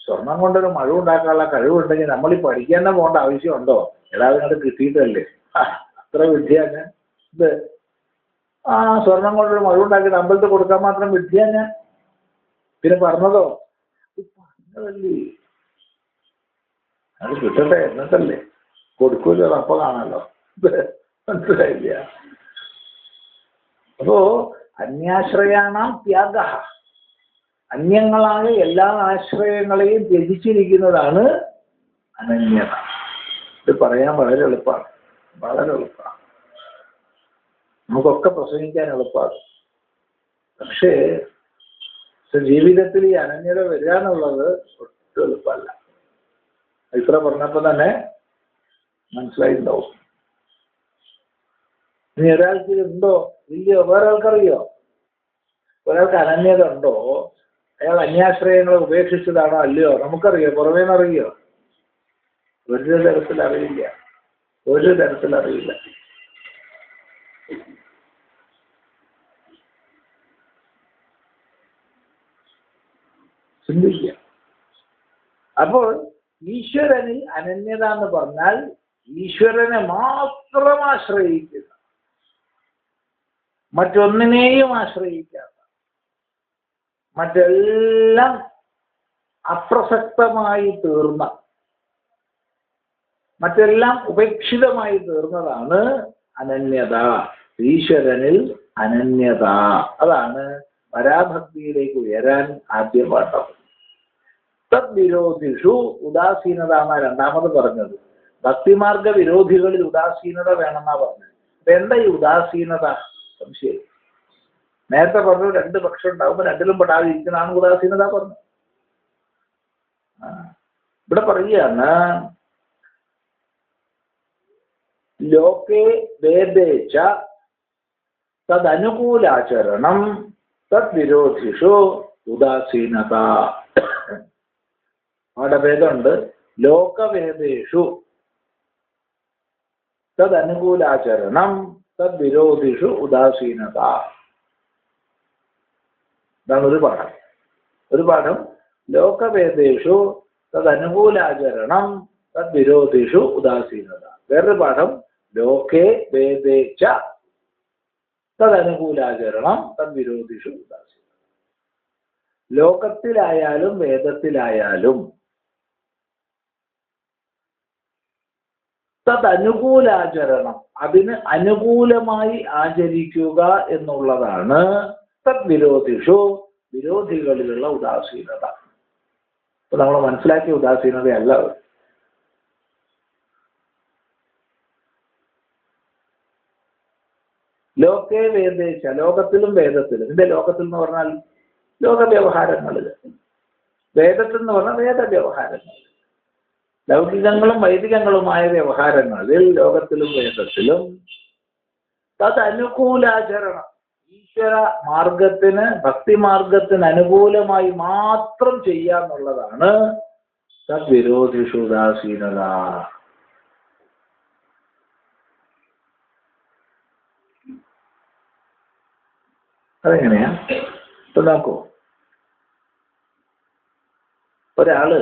സ്വർണം കൊണ്ടൊരു മഴ ഉണ്ടാക്കാനുള്ള കഴിവുണ്ടെങ്കിൽ നമ്മൾ ഈ പഠിക്കാൻ തന്നെ പോകേണ്ട ആവശ്യമുണ്ടോ? എടാ അതിനകത്ത് കിട്ടിയിട്ടല്ലേ, അത്ര വിദ്യ ഞാൻ ഇത് സ്വർണം കൊണ്ടൊരു മഴ ഉണ്ടാക്കിയിട്ട് അമ്പലത്തിൽ കൊടുക്കാൻ മാത്രം വിദ്യ ഞാൻ. പിന്നെ പറഞ്ഞതോ, പറഞ്ഞതല്ലേ, അത് കിട്ടട്ടെ എന്നിട്ടല്ലേ കൊടുക്കൂല്ലോ, അപ്പൊ കാണാലോ. മനസ്സിലായില്ല? അപ്പോ അന്യാശ്രയാണാം ത്യാഗ, അന്യങ്ങളായ എല്ലാ ആശ്രയങ്ങളെയും ത്യജിച്ചിരിക്കുന്നതാണ് അനന്യത. ഇത് പറയാൻ വളരെ എളുപ്പമാണ്, വളരെ എളുപ്പമാണ്, നമുക്കൊക്കെ പ്രസംഗിക്കാൻ എളുപ്പമാണ്. പക്ഷേ ജീവിതത്തിൽ ഈ അനന്യത വരിക എന്നുള്ളത് ഒട്ടും എളുപ്പമല്ല. ഇത്ര പറഞ്ഞപ്പോൾ തന്നെ മനസ്സിലായിട്ടുണ്ടാവും. ഇനി ഒരാൾക്ക് ഇതുണ്ടോ ഇല്ലയോ വേറെ ആൾക്കറിയോ? ഒരാൾക്ക് അനന്യത ഉണ്ടോ, അയാൾ അന്യാശ്രയങ്ങളെ ഉപേക്ഷിച്ചതാണോ അല്ലയോ നമുക്കറിയോ? പുറമേന്നറിയോ? ഒരു തരത്തിൽ അറിയില്ല, ഒരു തരത്തിൽ അറിയില്ല. ചിന്തിക്കുക. അപ്പോൾ ഈശ്വരനിൽ അനന്യത എന്ന് പറഞ്ഞാൽ ഈശ്വരനെ മാത്രം ആശ്രയിക്കുന്ന, മറ്റൊന്നിനെയും ആശ്രയിക്കാത്ത, മറ്റെല്ലാം അപ്രസക്തമായി തീർന്ന, മറ്റെല്ലാം ഉപേക്ഷിതമായി തീർന്നതാണ് അനന്യത. ഈശ്വരനിൽ അനന്യത, അതാണ് പരാഭക്തിയിലേക്ക് ഉയരാൻ ആദ്യം വേണ്ടത്. തദ്വിരോധിഷു ഉദാസീനത എന്നാ രണ്ടാമത് പറഞ്ഞത്. ഭക്തിമാർഗ വിരോധികളിൽ ഉദാസീനത വേണമെന്നാ പറഞ്ഞത്. അപ്പൊ എന്താ ഈ ഉദാസീനത? സംശയം. നേരത്തെ പറഞ്ഞു രണ്ട് പക്ഷം ഉണ്ടാകുമ്പോൾ രണ്ടിലും പെടാതിരിക്കുന്നതാണ് ഉദാസീനത പറഞ്ഞു. ഇവിടെ പറയുകയാണ്, ലോകേ വേദേച്ച തദനുകൂലാചരണം തദ്വിരോധിഷു ഉദാസീനത. അവിടെ ഭേദമുണ്ട്. ലോകവേദേഷു തദനുകൂലാചരണം തദ്വിരോധിഷു ഉദാസീനത. ഇതാണ് ഒരു പാഠം. ഒരു പാഠം ലോകവേദേഷു തദനുകൂലാചരണം തദ്വിരോധിഷു ഉദാസീനത. വേറൊരു പാഠം ലോകേ വേദേച്ച തദനുകൂലാചരണം തദ്വിരോധിഷു ഉദാസീനത. ലോകത്തിലായാലും വേദത്തിലായാലും തദനുകൂലാചരണം, അതിന് അനുകൂലമായി ആചരിക്കുക എന്നുള്ളതാണ് തദ്വിരോധിഷു, വിരോധികളിലുള്ള ഉദാസീനത. അപ്പൊ നമ്മൾ മനസ്സിലാക്കിയ ഉദാസീനതയല്ല അത്. ലോകേ വേദേശ, ലോകത്തിലും വേദത്തിലും. ഇതിന്റെ ലോകത്തിൽ എന്ന് പറഞ്ഞാൽ ലോകവ്യവഹാരങ്ങളിൽ, വേദത്തിൽ എന്ന് പറഞ്ഞാൽ വേദവ്യവഹാരങ്ങൾ, ലൗകികങ്ങളും വൈദികങ്ങളുമായ വ്യവഹാരങ്ങളിൽ ലോകത്തിലും വേദത്തിലും തദനുകൂലാചരണം, ഈശ്വര മാർഗത്തിന്, ഭക്തിമാർഗത്തിന് അനുകൂലമായി മാത്രം ചെയ്യാന്നുള്ളതാണ് തദ്വിരോധിഷു ഉദാസീനത. അതെങ്ങനെയാ? ഇപ്പൊ നോക്കൂ, ഒരാള്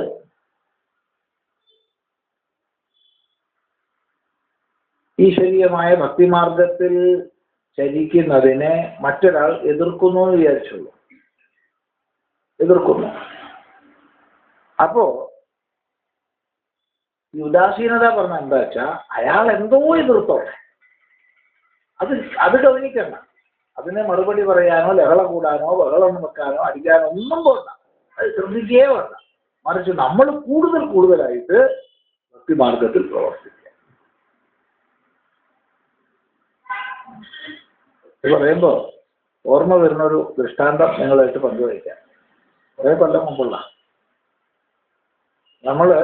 ഈശ്വരീയമായ ഭക്തിമാർഗത്തിൽ ചരിക്കുന്നതിനെ മറ്റൊരാൾ എതിർക്കുന്നു എന്ന് വിചാരിച്ചുള്ളൂ. എതിർക്കുന്നു. അപ്പോ ഈ ഉദാസീനത പറഞ്ഞ എന്താ വെച്ചാ, അയാൾ എന്തോ എതിർത്തോട്ടെ, അത് ഗൗനിക്കണ്ട. അതിനെ മറുപടി പറയാനോ ലഹള കൂടാനോ ബഹളം വെക്കാനോ അടിക്കാനോ ഒന്നും പോണ്ട. അത് ശ്രദ്ധിക്കേ വേണ്ട. മറിച്ച് നമ്മൾ കൂടുതലായിട്ട് ഭക്തിമാർഗത്തിൽ പ്രവർത്തിക്കുക. ഇത് പറയുമ്പോ ഓർമ്മ വരുന്നൊരു ദൃഷ്ടാന്തം നിങ്ങളായിട്ട് പങ്കുവയ്ക്കാം. കുറേ കൊല്ലം മുമ്പുള്ള, നമ്മള്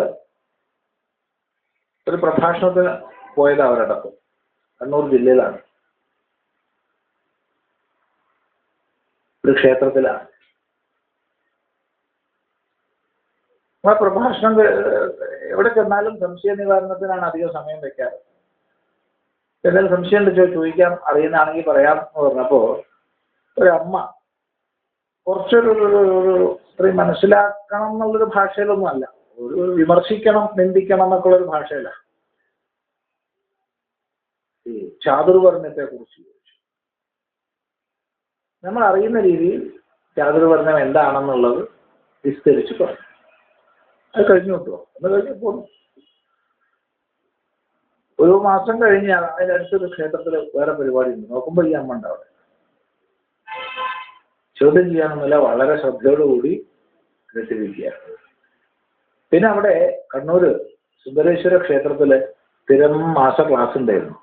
ഒരു പ്രഭാഷണത്തിന് പോയത് അവരടക്കം കണ്ണൂർ ജില്ലയിലാണ്, ഒരു ക്ഷേത്രത്തിലാണ്. ആ പ്രഭാഷണം എവിടെ ചെന്നാലും സംശയ നിവാരണത്തിനാണ് അധികം സമയം വെക്കാറ്. എന്തെങ്കിലും സംശയം ചോദിക്കാം, അറിയുന്നതാണെങ്കിൽ പറയാം എന്ന് പറഞ്ഞപ്പോൾ ഒരമ്മ കുറച്ചൊരു സ്ത്രീ മനസ്സിലാക്കണം എന്നുള്ളൊരു ഭാഷയിലൊന്നും അല്ല, ഒരു വിമർശിക്കണം നിന്ദിക്കണം എന്നൊക്കെ ഉള്ളൊരു ഭാഷയിലാണ് ഈ ചാതുർവർണ്ണത്തെ കുറിച്ച് ചോദിച്ചു. നമ്മൾ അറിയുന്ന രീതിയിൽ ചാതുർവർണ്ണം എന്താണെന്നുള്ളത് വിസ്തരിച്ച് പറഞ്ഞു. അത് കഴിഞ്ഞു കിട്ടുമോ എന്ന് കഴിഞ്ഞ് പോന്നു. ഒരു മാസം കഴിഞ്ഞ് അതിനടുത്തൊരു ക്ഷേത്രത്തിൽ വേറെ പരിപാടി ഉണ്ട്. നോക്കുമ്പോൾ ഈ അമ്മ ഉണ്ട് അവിടെ. ചോദ്യം ചെയ്യാനൊന്നുമില്ല, വളരെ ശ്രദ്ധയോടുകൂടി കേട്ടിരിക്കുകയാണ്. പിന്നെ അവിടെ കണ്ണൂര് സുന്ദരേശ്വര ക്ഷേത്രത്തില് സ്ഥിരം മാസ ക്ലാസ് ഉണ്ടായിരുന്നു.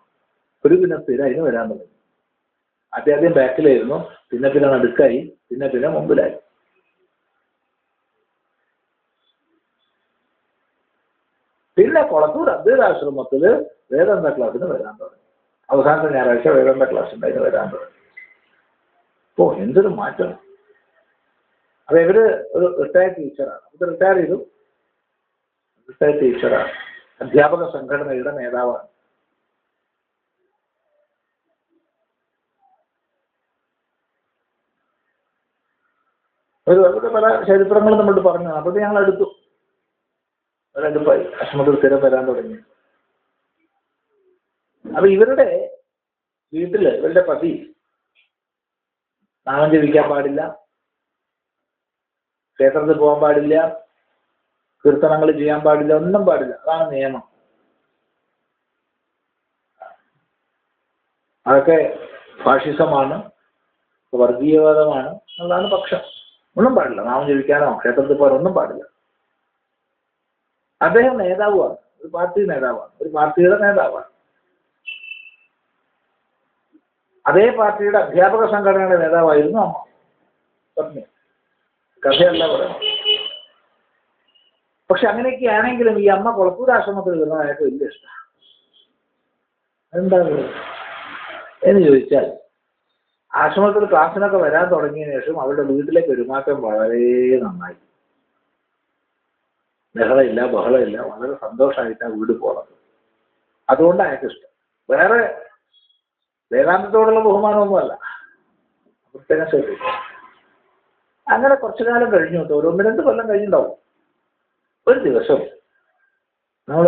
പിന്നെ സ്ഥിരം അതിന് വരാൻ തുടങ്ങി. ആദ്യം ബാക്കിലായിരുന്നു, പിന്നെ നടുക്കായി, പിന്നെ മുമ്പിലായി. പിന്നെ കൊളത്തൂർ അദ്വൈതാശ്രമത്തില് വേദാന്ത ക്ലാസ്സിന് വരാൻ തുടങ്ങി. അവസാനത്തെ ഞായറാഴ്ച വേദാന്ത ക്ലാസ് ഉണ്ട്, അതിന് വരാൻ തുടങ്ങി. ഓ, എന്തൊരു മാറ്റം! അപ്പൊ ഇവര് ഒരു റിട്ടയർഡ് ടീച്ചറാണ്. ഇത് റിട്ടയർ ചെയ്തു. റിട്ടയർഡ് ടീച്ചറാണ്, അധ്യാപക സംഘടനയുടെ നേതാവാണ്. അവരുടെ പല ചരിത്രങ്ങളും നമ്മൾ പറഞ്ഞു. അപ്പോൾ ഞങ്ങൾ എടുത്തു, ഒരടുപ്പായി ആശ്രമത്തിൽ സ്ഥിരം വരാൻ തുടങ്ങി. അപ്പൊ ഇവരുടെ വീട്ടില് ഇവരുടെ പതി നാമം ജപിക്കാൻ പാടില്ല, ക്ഷേത്രത്തിൽ പോകാൻ പാടില്ല, കീർത്തനങ്ങൾ ചെയ്യാൻ പാടില്ല, ഒന്നും പാടില്ല. അതാണ് നിയമം. അതൊക്കെ ഫാഷിസമാണ്, വർഗീയവാദമാണ് എന്നുള്ളതാണ് പക്ഷം. ഒന്നും പാടില്ല, നാമം ജപിക്കാനോ ക്ഷേത്രത്തിൽ പോകാനോ ഒന്നും പാടില്ല. അദ്ദേഹം നേതാവാണ്, ഒരു പാർട്ടി നേതാവാണ്, ഒരു പാർട്ടിയുടെ നേതാവാണ്. അതേ പാർട്ടിയുടെ അധ്യാപക സംഘടനയുടെ നേതാവായിരുന്നു അമ്മ. പറഞ്ഞു കഥയല്ല പറയുന്നത്. പക്ഷെ അങ്ങനെയൊക്കെ ആണെങ്കിലും ഈ അമ്മ കൊളത്തൂർ ആശ്രമത്തിൽ വരുന്നതായിട്ട് വലിയ ഇഷ്ടമാണ്. എന്താ എന്ന് ചോദിച്ചാൽ, ആശ്രമത്തിൽ ക്ലാസ്സിനൊക്കെ വരാൻ തുടങ്ങിയതിനു ശേഷം അവരുടെ വീട്ടിലെ പെരുമാറ്റം വളരെ നന്നായി. ബഹളമില്ല, ബഹളമില്ല, വളരെ സന്തോഷമായിട്ടാണ് വീട് പോകുന്നത്. അതുകൊണ്ട് അയാൾക്ക് ഇഷ്ടം. വേറെ വേദാന്തത്തോടുള്ള ബഹുമാനമൊന്നുമല്ല, പ്രത്യേകം ശ്രദ്ധിക്കുക. അങ്ങനെ കുറച്ചു കാലം കഴിഞ്ഞു കേട്ടോ, ഒരു 1-2 കൊല്ലം കഴിഞ്ഞിട്ടുണ്ടാവും. ഒരു ദിവസം നമ്മൾ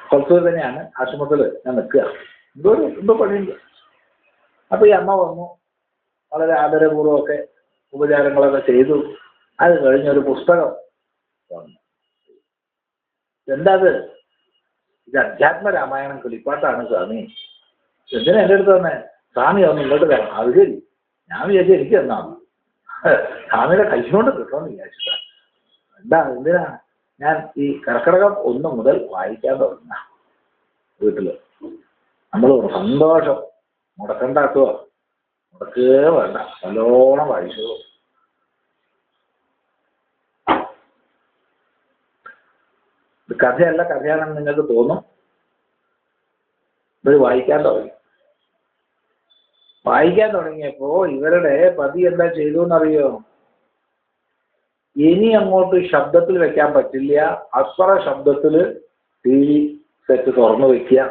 കൊളത്തൂർ തന്നെയാണ് ആശ്രമത്തിൽ ഞാൻ നിൽക്കുക, എന്തോ പണിയുണ്ട്. അപ്പൊ ഈ അമ്മ വന്നു, വളരെ ആദരപൂർവ്വമൊക്കെ ഉപചാരങ്ങളൊക്കെ ചെയ്തു. അത് കഴിഞ്ഞൊരു പുസ്തകം വന്നു. എന്താ അത്? ഇത് അധ്യാത്മ രാമായണം കിളിപ്പാട്ടാണ് സ്വാമി. എന്തിനാ എൻ്റെ അടുത്ത് തന്നെ? സ്വാമി ഒന്ന് ഇങ്ങോട്ട് തരണം. അത് ശരി, ഞാൻ വിചാരിച്ചു എനിക്ക് തന്നാണ്, സ്വാമിയുടെ കൈകൊണ്ട് കിട്ടണമെന്ന് വിചാരിച്ചിട്ടാ. എന്താ, എന്തിനാ? ഞാൻ ഈ കർക്കിടകം 1 മുതൽ വായിക്കാൻ തുടങ്ങുന്ന വീട്ടില്. നമ്മൾ സന്തോഷം മുടക്കണ്ടാക്കുക, മുടക്കേ വേണ്ട, നല്ലോണം വായിച്ചു. ഇത് കഥയല്ല, കഥയാണെന്ന് നിങ്ങൾക്ക് തോന്നും. ഇത് വായിക്കാൻ തുടങ്ങി. വായിക്കാൻ തുടങ്ങിയപ്പോ ഇവരുടെ പതി എന്താ ചെയ്തു എന്നറിയോ? ഇനി അങ്ങോട്ട് ശബ്ദത്തിൽ വെക്കാൻ പറ്റില്ല, അത്ര ശബ്ദത്തിൽ TV സെറ്റ് തുറന്നു വെക്കുക.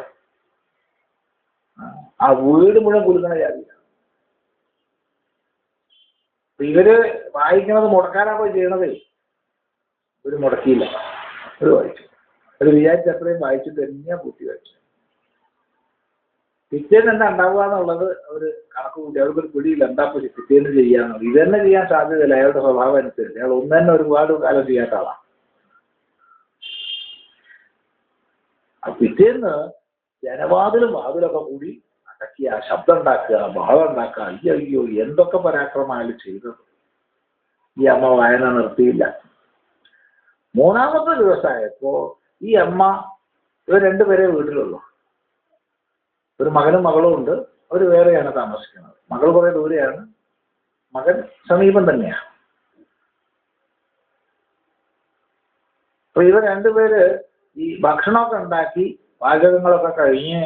ആ വീട് മുഴുവൻ കുലുക്കണ ജാതി. ഇവര് വായിക്കണത് മുടക്കാനാ പോയി ചെയ്യണത്. ഇവര് മുടക്കിയില്ല, ഒരു വായിച്ചു. ഒരു വിചാരിച്ചത്രയും വായിച്ചു തന്നെയാ പൂർത്തി വായിച്ചു. പിറ്റേന്ന് എന്താ ഉണ്ടാവുക എന്നുള്ളത് അവർ കണക്ക് കൂട്ടി. അവർക്കൊരു പിടിയില്ല എന്താ പിറ്റേന്ന് ചെയ്യാന്നുള്ളത്. ഇതന്നെ ചെയ്യാൻ സാധ്യതയില്ല അയാളുടെ സ്വഭാവം അനുസരിച്ച്. അയാൾ ഒന്ന് തന്നെ ഒരുപാട് കാലം ചെയ്യാത്ത ആളാണ്. പിറ്റേന്ന് ജനവാതിലും വാതിലൊക്കെ കൂടി അടക്കിയ, ശബ്ദം ഉണ്ടാക്കുക, ബഹളം ഉണ്ടാക്കുക. അയ്യോ എന്തൊക്കെ പരാക്രമമായാലും ചെയ്തത്. ഈ അമ്മ വായന നിർത്തിയില്ല. മൂന്നാമത്തെ ദിവസമായപ്പോ ഈ അമ്മ, ഇവർ രണ്ടുപേരെ വീട്ടിലുള്ളൂ. ഒരു മകനും മകളും ഉണ്ട്. അവർ വേറെയാണ് താമസിക്കുന്നത്. മകൾ കുറെ ദൂരെയാണ്, മകൻ സമീപം തന്നെയാണ്. അപ്പൊ ഇവർ രണ്ടുപേര് ഈ ഭക്ഷണമൊക്കെ ഉണ്ടാക്കി പാചകങ്ങളൊക്കെ കഴിഞ്ഞ്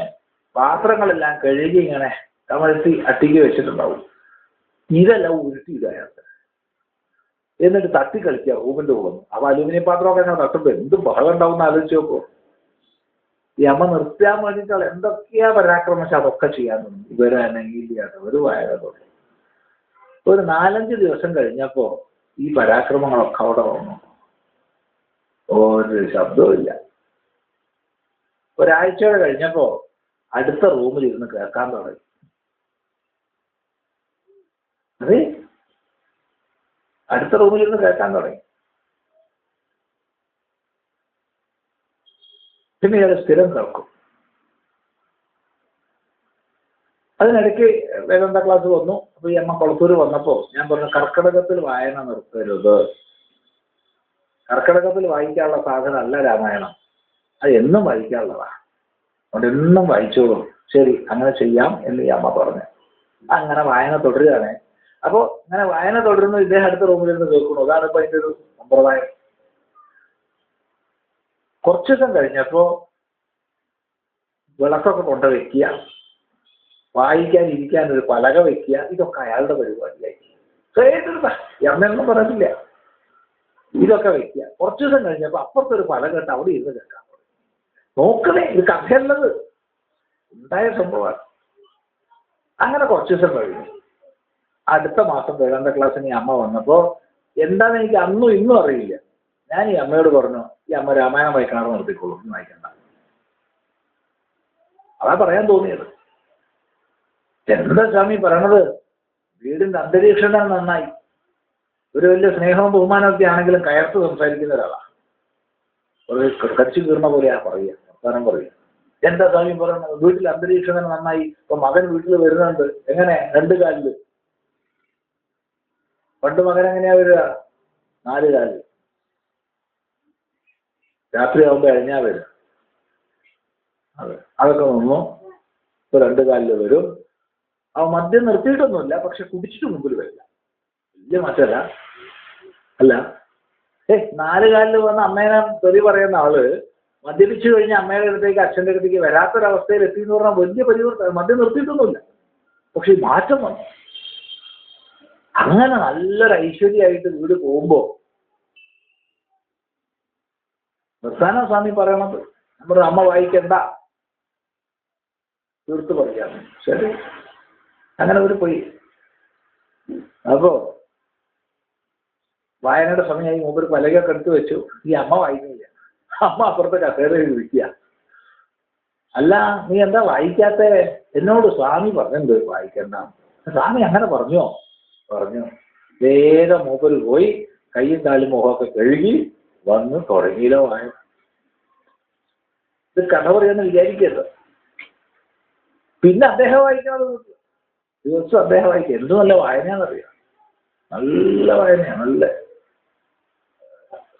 പാത്രങ്ങളെല്ലാം കഴുകി ഇങ്ങനെ കമഴ്ത്തി അട്ടിക്ക് വെച്ചിട്ടുണ്ടാവും. ഇതെല്ലാം ഉരുട്ടിയിടാൻ, എന്നിട്ട് തട്ടി കളിക്കുക റൂമിന്റെ പോകുന്നു. അപ്പൊ അലൂമിനിയം പാത്രമൊക്കെ അങ്ങനെ തട്ടുമ്പോ എന്ത് ബഹളം ഉണ്ടാവും എന്ന് ആലോചിച്ച് നോക്കൂ. ഈ അമ്മ നിർത്താൻ വേണ്ടിയിട്ടുള്ള എന്തൊക്കെയാ പരാക്രമിച്ചാൽ അതൊക്കെ ചെയ്യാൻ തോന്നും. ഇവരെ അനങ്ങിയില്ലാതെ ഒരു വായന തോന്നും. ഒരു 4-5 ദിവസം കഴിഞ്ഞപ്പോ ഈ പരാക്രമങ്ങളൊക്കെ അവിടെ വന്നു. ഒരു ശബ്ദവും ഇല്ല. ഒരാഴ്ചയോടെ കഴിഞ്ഞപ്പോ അടുത്ത റൂമിൽ ഇരുന്ന് കേൾക്കാൻ തുടങ്ങി. അതെ, അടുത്ത റൂമിൽ ഇരുന്ന് കേൾക്കാൻ തുടങ്ങി. പിന്നെ ഇയാൾ സ്ഥിരം കേൾക്കും. അതിനിടയ്ക്ക് വേദാന്ത ക്ലാസ് വന്നു. അപ്പൊ ഈ അമ്മ കൊളത്തൂര് വന്നപ്പോ ഞാൻ പറഞ്ഞു, കർക്കിടകത്തിൽ വായന നിർത്തരുത്. കർക്കിടകത്തിൽ വായിക്കാനുള്ള സാധനം അല്ല രാമായണം, അത് എന്നും വായിക്കാനുള്ളതാണ്. അതുകൊണ്ട് എന്നും വായിച്ചോളൂ. ശരി, അങ്ങനെ ചെയ്യാം എന്ന് ഈ അമ്മ പറഞ്ഞു. അങ്ങനെ വായന തുടരുകയാണ്. അപ്പോ അങ്ങനെ വായന തുടരുന്നു. ഇദ്ദേഹം അടുത്ത റൂമിലിരുന്ന് കേൾക്കുന്നു. അതാണ് ഇപ്പൊ അതിന്റെ ഒരു സമ്പ്രദായം. കുറച്ചു ദിവസം കഴിഞ്ഞപ്പോ വിളക്കൊക്കെ കൊണ്ട് വെക്കുക, വായിക്കാൻ ഇരിക്കാൻ ഒരു പലക വെക്കുക, ഇതൊക്കെ അയാളുടെ പരിപാടിയായി. എമ്മയൊന്നും പറഞ്ഞില്ല. ഇതൊക്കെ വെക്കുക. കുറച്ചു ദിവസം കഴിഞ്ഞപ്പോ അപ്പുറത്തൊരു പലക ഇട്ട് അവിടെ ഇരുന്ന് കേൾക്കാൻ തുടങ്ങി. നോക്കണേ, ഇത് കഥയുള്ളത് ഉണ്ടായ സംഭവമാണ്. അങ്ങനെ കുറച്ചു ദിവസം കഴിഞ്ഞു. അടുത്ത മാസം വേദാന്ത ക്ലാസ്സിന് ഈ അമ്മ വന്നപ്പോ എന്താന്ന് എനിക്ക് അന്നും ഇന്നും അറിയില്ല. ഞാൻ ഈ അമ്മയോട് പറഞ്ഞു, ഈ അമ്മ രാമായണം വായിക്കണോ നിർത്തിക്കോളൂ, വായിക്കണ്ട. അതാ പറയാൻ തോന്നിയത്. എന്താ സ്വാമി പറയണത്? വീടിന്റെ അന്തരീക്ഷം നന്നായി. ഒരു വലിയ സ്നേഹവും ബഹുമാനമൊക്കെ ആണെങ്കിലും കയർത്ത് സംസാരിക്കുന്ന ഒരാളാണ്. ഒരു കടിച്ചു കീർണ പോലെയാ പറയുക, വർത്താനം പറയുക. എന്താ സ്വാമി പറയുന്നത്? വീട്ടിൽ അന്തരീക്ഷം നന്നായി. ഇപ്പൊ മകൻ വീട്ടിൽ വരുന്നുണ്ട്. എങ്ങനെ? 2 കാലില്. പണ്ട് മകൻ എങ്ങനെയാ വരിക? 4 കാലിൽ. രാത്രി ആകുമ്പോ എഴഞ്ഞാ വരും. അതൊക്കെ നിന്നു. ഇപ്പൊ 2 കാലിൽ വരും. അവ മദ്യം നിർത്തിയിട്ടൊന്നുമില്ല, പക്ഷെ കുടിച്ചിട്ട് മുമ്പിൽ വരില്ല. വലിയ മാറ്റല്ല. അല്ല, 4 കാലിൽ വന്ന് അമ്മേനെ തെറി പറയുന്ന ആള് മദ്യപിച്ചു കഴിഞ്ഞ് അമ്മയുടെ അടുത്തേക്ക് അച്ഛൻ്റെ അടുത്തേക്ക് വരാത്തൊരവസ്ഥയിൽ എത്തി എന്ന് പറഞ്ഞാൽ വലിയ പരിവർത്തനം. മദ്യം നിർത്തിയിട്ടൊന്നുമില്ല, പക്ഷെ ഈ മാറ്റം വന്നു. അങ്ങനെ നല്ലൊരു ഐശ്വര്യമായിട്ട് വീട് പോകുമ്പോ നിർത്താന സ്വാമി പറയണത് നമ്മുടെ അമ്മ വായിക്കണ്ട, തീർത്ത് പറയാം. ശരി, അങ്ങനെ ഒരു പോയി. അപ്പോ വായനയുടെ സമയമായി. മൂപ്പര് പലകയൊക്കെ എടുത്ത് വെച്ചു. ഈ അമ്മ വായിക്കുന്നില്ല. അമ്മ അപ്പുറത്തെ കസേരയിൽ ഇരിക്കുക. അല്ല, നീ എന്താ വായിക്കാത്തേ? എന്നോട് സ്വാമി പറഞ്ഞിട്ടുണ്ട് വായിക്കണ്ട. സ്വാമി അങ്ങനെ പറഞ്ഞോ? പറഞ്ഞു. വേഗം മൂപ്പര് പോയി കയ്യും കാലും മുഖമൊക്കെ കഴുകി വന്ന് തുടങ്ങിയില്ലോ വായന. ഇത് കഥ പറയാന്ന് വിചാരിക്കരുത്. പിന്നെ അദ്ദേഹം വായിക്കണത് ദിവസം അദ്ദേഹം വായിക്കുക. എന്ത് നല്ല വായനയാണെന്നറിയാം. നല്ല വായനയാണ്, നല്ല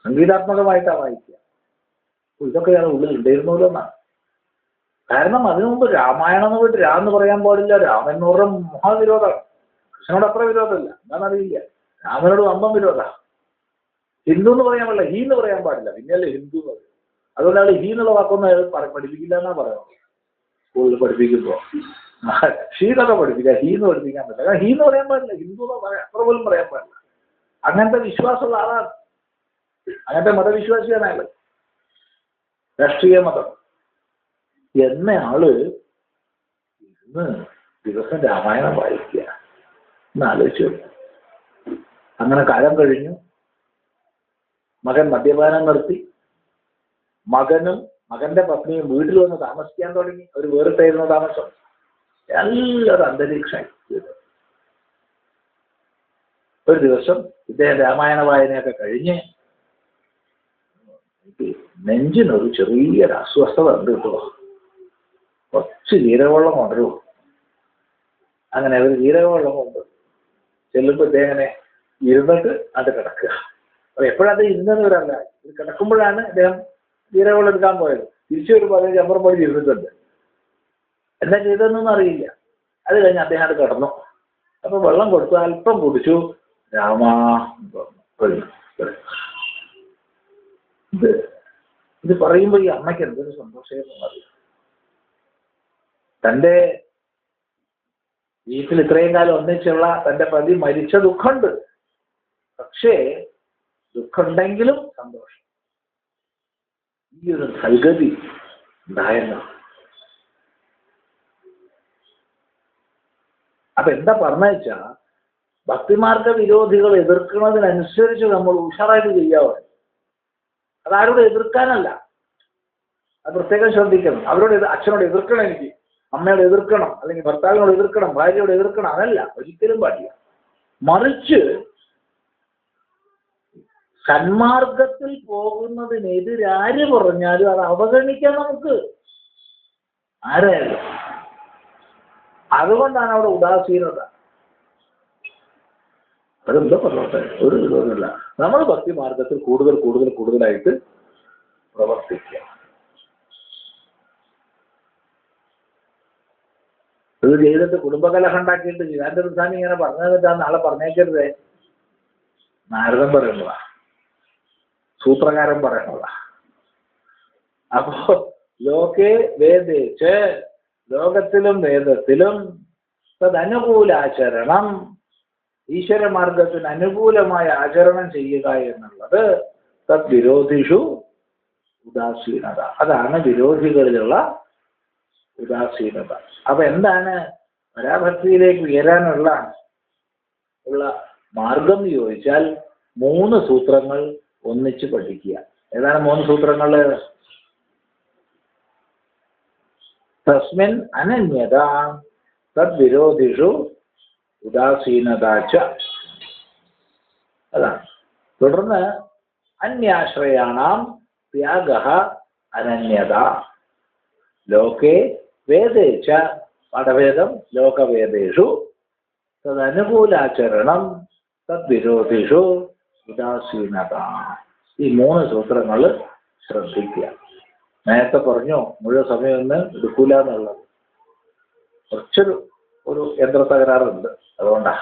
സംഗീതാത്മകമായിട്ടാണ് വായിക്കുക. ഇതൊക്കെ ഞാൻ ഉള്ളിൽ ഉണ്ടായിരുന്നല്ലോ എന്നാണ്. കാരണം അതിനു മുമ്പ് രാമായണം എന്ന് പോയിട്ട് രാ എന്ന് പറയാൻ പാടില്ല. രാമൻ എന്ന് പറഞ്ഞ മഹാവിരോധമാണ്. കൃഷ്ണനോട് അത്ര വിരോധമല്ല, എന്താണെന്നറിയില്ല. രാമനോട് വമ്പം വിരോധമാണ്. ഹിന്ദു എന്ന് പറയാൻ പാടില്ല, ഹീ എന്ന് പറയാൻ പാടില്ല. പിന്നെയല്ലേ ഹിന്ദു എന്ന് പറയും. അതുകൊണ്ട് അയാൾ ഹീ എന്നുള്ള വാക്കൊന്നും അയാൾ പഠിപ്പിക്കില്ല എന്നാ പറയുന്നത് സ്കൂളിൽ പഠിപ്പിക്കുമ്പോൾ. ഷീന്നൊക്കെ പഠിപ്പിക്കാം, ഹീന്ന് പഠിപ്പിക്കാൻ പറ്റില്ല. കാരണം ഹീന്ന് പറയാൻ പാടില്ല, ഹിന്ദു എന്ന് പറയാം, അത്ര പോലും പറയാൻ പാടില്ല. അങ്ങനത്തെ വിശ്വാസമുള്ള ആളാണ്, അങ്ങനത്തെ മതവിശ്വാസിയാണ് അയാൾ, രാഷ്ട്രീയ മതം. എന്നയാള് ഇന്ന് ദിവസം രാമായണം വായിക്കുക എന്ന് ആലോചിച്ചു. അങ്ങനെ കാലം കഴിഞ്ഞു. മകൻ മദ്യപാനം നിർത്തി. മകനും മകന്റെ പത്നിയും വീട്ടിൽ വന്ന് താമസിക്കാൻ തുടങ്ങി. അവർ വേറിട്ടായിരുന്നു താമസം. നല്ലൊരു അന്തരീക്ഷമായി. ഒരു ദിവസം ഇദ്ദേഹം രാമായണ വായനയൊക്കെ കഴിഞ്ഞ് നെഞ്ചിനൊരു ചെറിയൊരു അസ്വസ്ഥത ഉണ്ട് കേട്ടോ, കുറച്ച് ജീരകവെള്ളം കൊണ്ടുവരുമോ? അങ്ങനെ ഒരു ജീരകവെള്ളം കൊണ്ട് ചെല്ലുമ്പോൾ ഇദ്ദേഹം ഇങ്ങനെ ഇരുന്നിട്ട് അത് കിടക്കുക. അപ്പൊ എപ്പോഴത് ഇരുന്നെന്ന് വരാറില്ല, ഇത് കിടക്കുമ്പോഴാണ് ഇദ്ദേഹം ജീരകവെള്ളം എടുക്കാൻ പോയത്. തിരിച്ചു വരുമ്പോൾ അദ്ദേഹം ചമ്പറം പടി ഇരുന്നിട്ടുണ്ട്. എന്താ ചെയ്തതെന്നൊന്നും അറിയില്ല. അത് കഴിഞ്ഞ് അദ്ദേഹം അത് കിടന്നു. അപ്പൊ വെള്ളം കൊടുത്തു, അല്പം കുടിച്ചു. രാമാ ഇത് പറയുമ്പോൾ ഈ അമ്മയ്ക്ക് എന്തൊരു സന്തോഷമായിരുന്നു അറിയാം. തൻ്റെ വീട്ടിൽ ഇത്രയും കാലം ഒന്നിച്ചുള്ള തൻ്റെ പതി മരിച്ച ദുഃഖമുണ്ട്. പക്ഷേ ദുഃഖമുണ്ടെങ്കിലും സന്തോഷം. ഈ ഒരു സൽഗതി ഉണ്ടായല്ലോ. അപ്പൊ എന്താ പറഞ്ഞാ, ഭക്തിമാർഗ വിരോധികൾ എതിർക്കുന്നതിനനുസരിച്ച് നമ്മൾ ഉഷാറായിട്ട് ചെയ്യാവോ. അതാരോട് എതിർക്കാനല്ല, അത് പ്രത്യേകം ശ്രദ്ധിക്കണം. അവരോട് അച്ഛനോട് എതിർക്കണം, എനിക്ക് അമ്മയോട് എതിർക്കണം, അല്ലെങ്കിൽ ഭർത്താവിനോട് എതിർക്കണം, ഭാര്യയോട് എതിർക്കണം, അതല്ല, ഒരിക്കലും പാടില്ല. മറിച്ച് സന്മാർഗത്തിൽ പോകുന്നതിനെതിരാര് പറഞ്ഞാലും അത് അവഗണിക്കാൻ നമുക്ക് ആരായാലും. അതുകൊണ്ടാണ് അവിടെ ഉദാസീനത. അതെന്തോ പറഞ്ഞോട്ടെ, ഒരു ഇതൊന്നുമില്ല. നമ്മൾ ഭക്തി മാർഗത്തിൽ കൂടുതലായിട്ട് പ്രവർത്തിക്കുക. ഇത് ചെയ്തിട്ട് കുടുംബകലഹം ഉണ്ടാക്കിയിട്ട് ജിതാന്റെ പ്രധാനം ഇങ്ങനെ പറഞ്ഞിട്ടാ നാളെ പറഞ്ഞേക്കരുതേ. നാരദൻ പറയുന്നതാ, സൂത്രകാരൻ പറയുന്നതാ. അപ്പോ ലോകേ വേദേച്ച്, ലോകത്തിലും വേദത്തിലും തദനുകൂലാചരണം, ഈശ്വരമാർഗത്തിന് അനുകൂലമായ ആചരണം ചെയ്യുക എന്നുള്ളത് തദ്വിരോധിഷു ഉദാസീനത. അതാണ് വിരോധികളിലുള്ള ഉദാസീനത. അപ്പൊ എന്താണ് പരാഭക്തിയിലേക്ക് ഉയരാനുള്ള മാർഗം എന്ന് ചോദിച്ചാൽ 3 സൂത്രങ്ങൾ ഒന്നിച്ച് പഠിക്കുക. ഏതാണ് 3 സൂത്രങ്ങൾ? തസ്മിൻ അനന്യത തദ്വിരോധിഷു ഉദാസീനതാച്ച. അതാണ്. തുടർന്ന് അന്യാശ്രയാണാം ത്യാഗഃ അനന്യത. ലോകേ വേദേച്ച, പടവേദം ലോകവേദേഷു തദനുകൂലാചരണം തദ്വിരോധിഷു ഉദാസീനത. ഈ 3 സൂത്രങ്ങൾ ശ്രദ്ധിക്കുക. നേരത്തെ പറഞ്ഞു മുഴുവൻ സമയം ഒന്നും എടുക്കൂല എന്നുള്ളത്. ഒരു യന്ത്ര തകരാറുണ്ട്, അതുകൊണ്ടാ.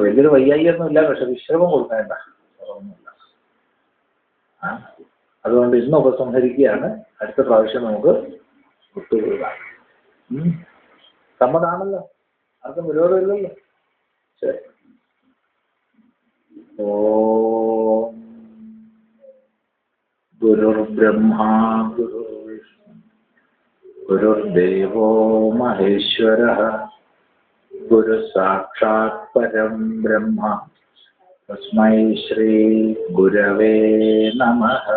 വലിയൊരു വയ്യായിയൊന്നുമില്ല, പക്ഷെ വിശ്രമം കൊടുക്കേണ്ട അതൊന്നുമില്ല. അതുകൊണ്ട് ഇന്ന് ഉപസംഹരിക്കുകയാണ്. അടുത്ത പ്രാവശ്യം നമുക്ക് ഒത്തുകൂടാം. സമ്മതാണല്ലോ, ആർക്കും വിരോധമില്ലല്ലോ. ശരി. ഓം ഗുരുർബ്രഹ്മാ ഗുരുർവിഷ്ണു ഗുരുർദേവോ മഹേശ്വരഃ ഗുരു സാക്ഷാത് പരം ബ്രഹ്മ തസ്മൈ ശ്രീ ഗുരവേ നമഃ.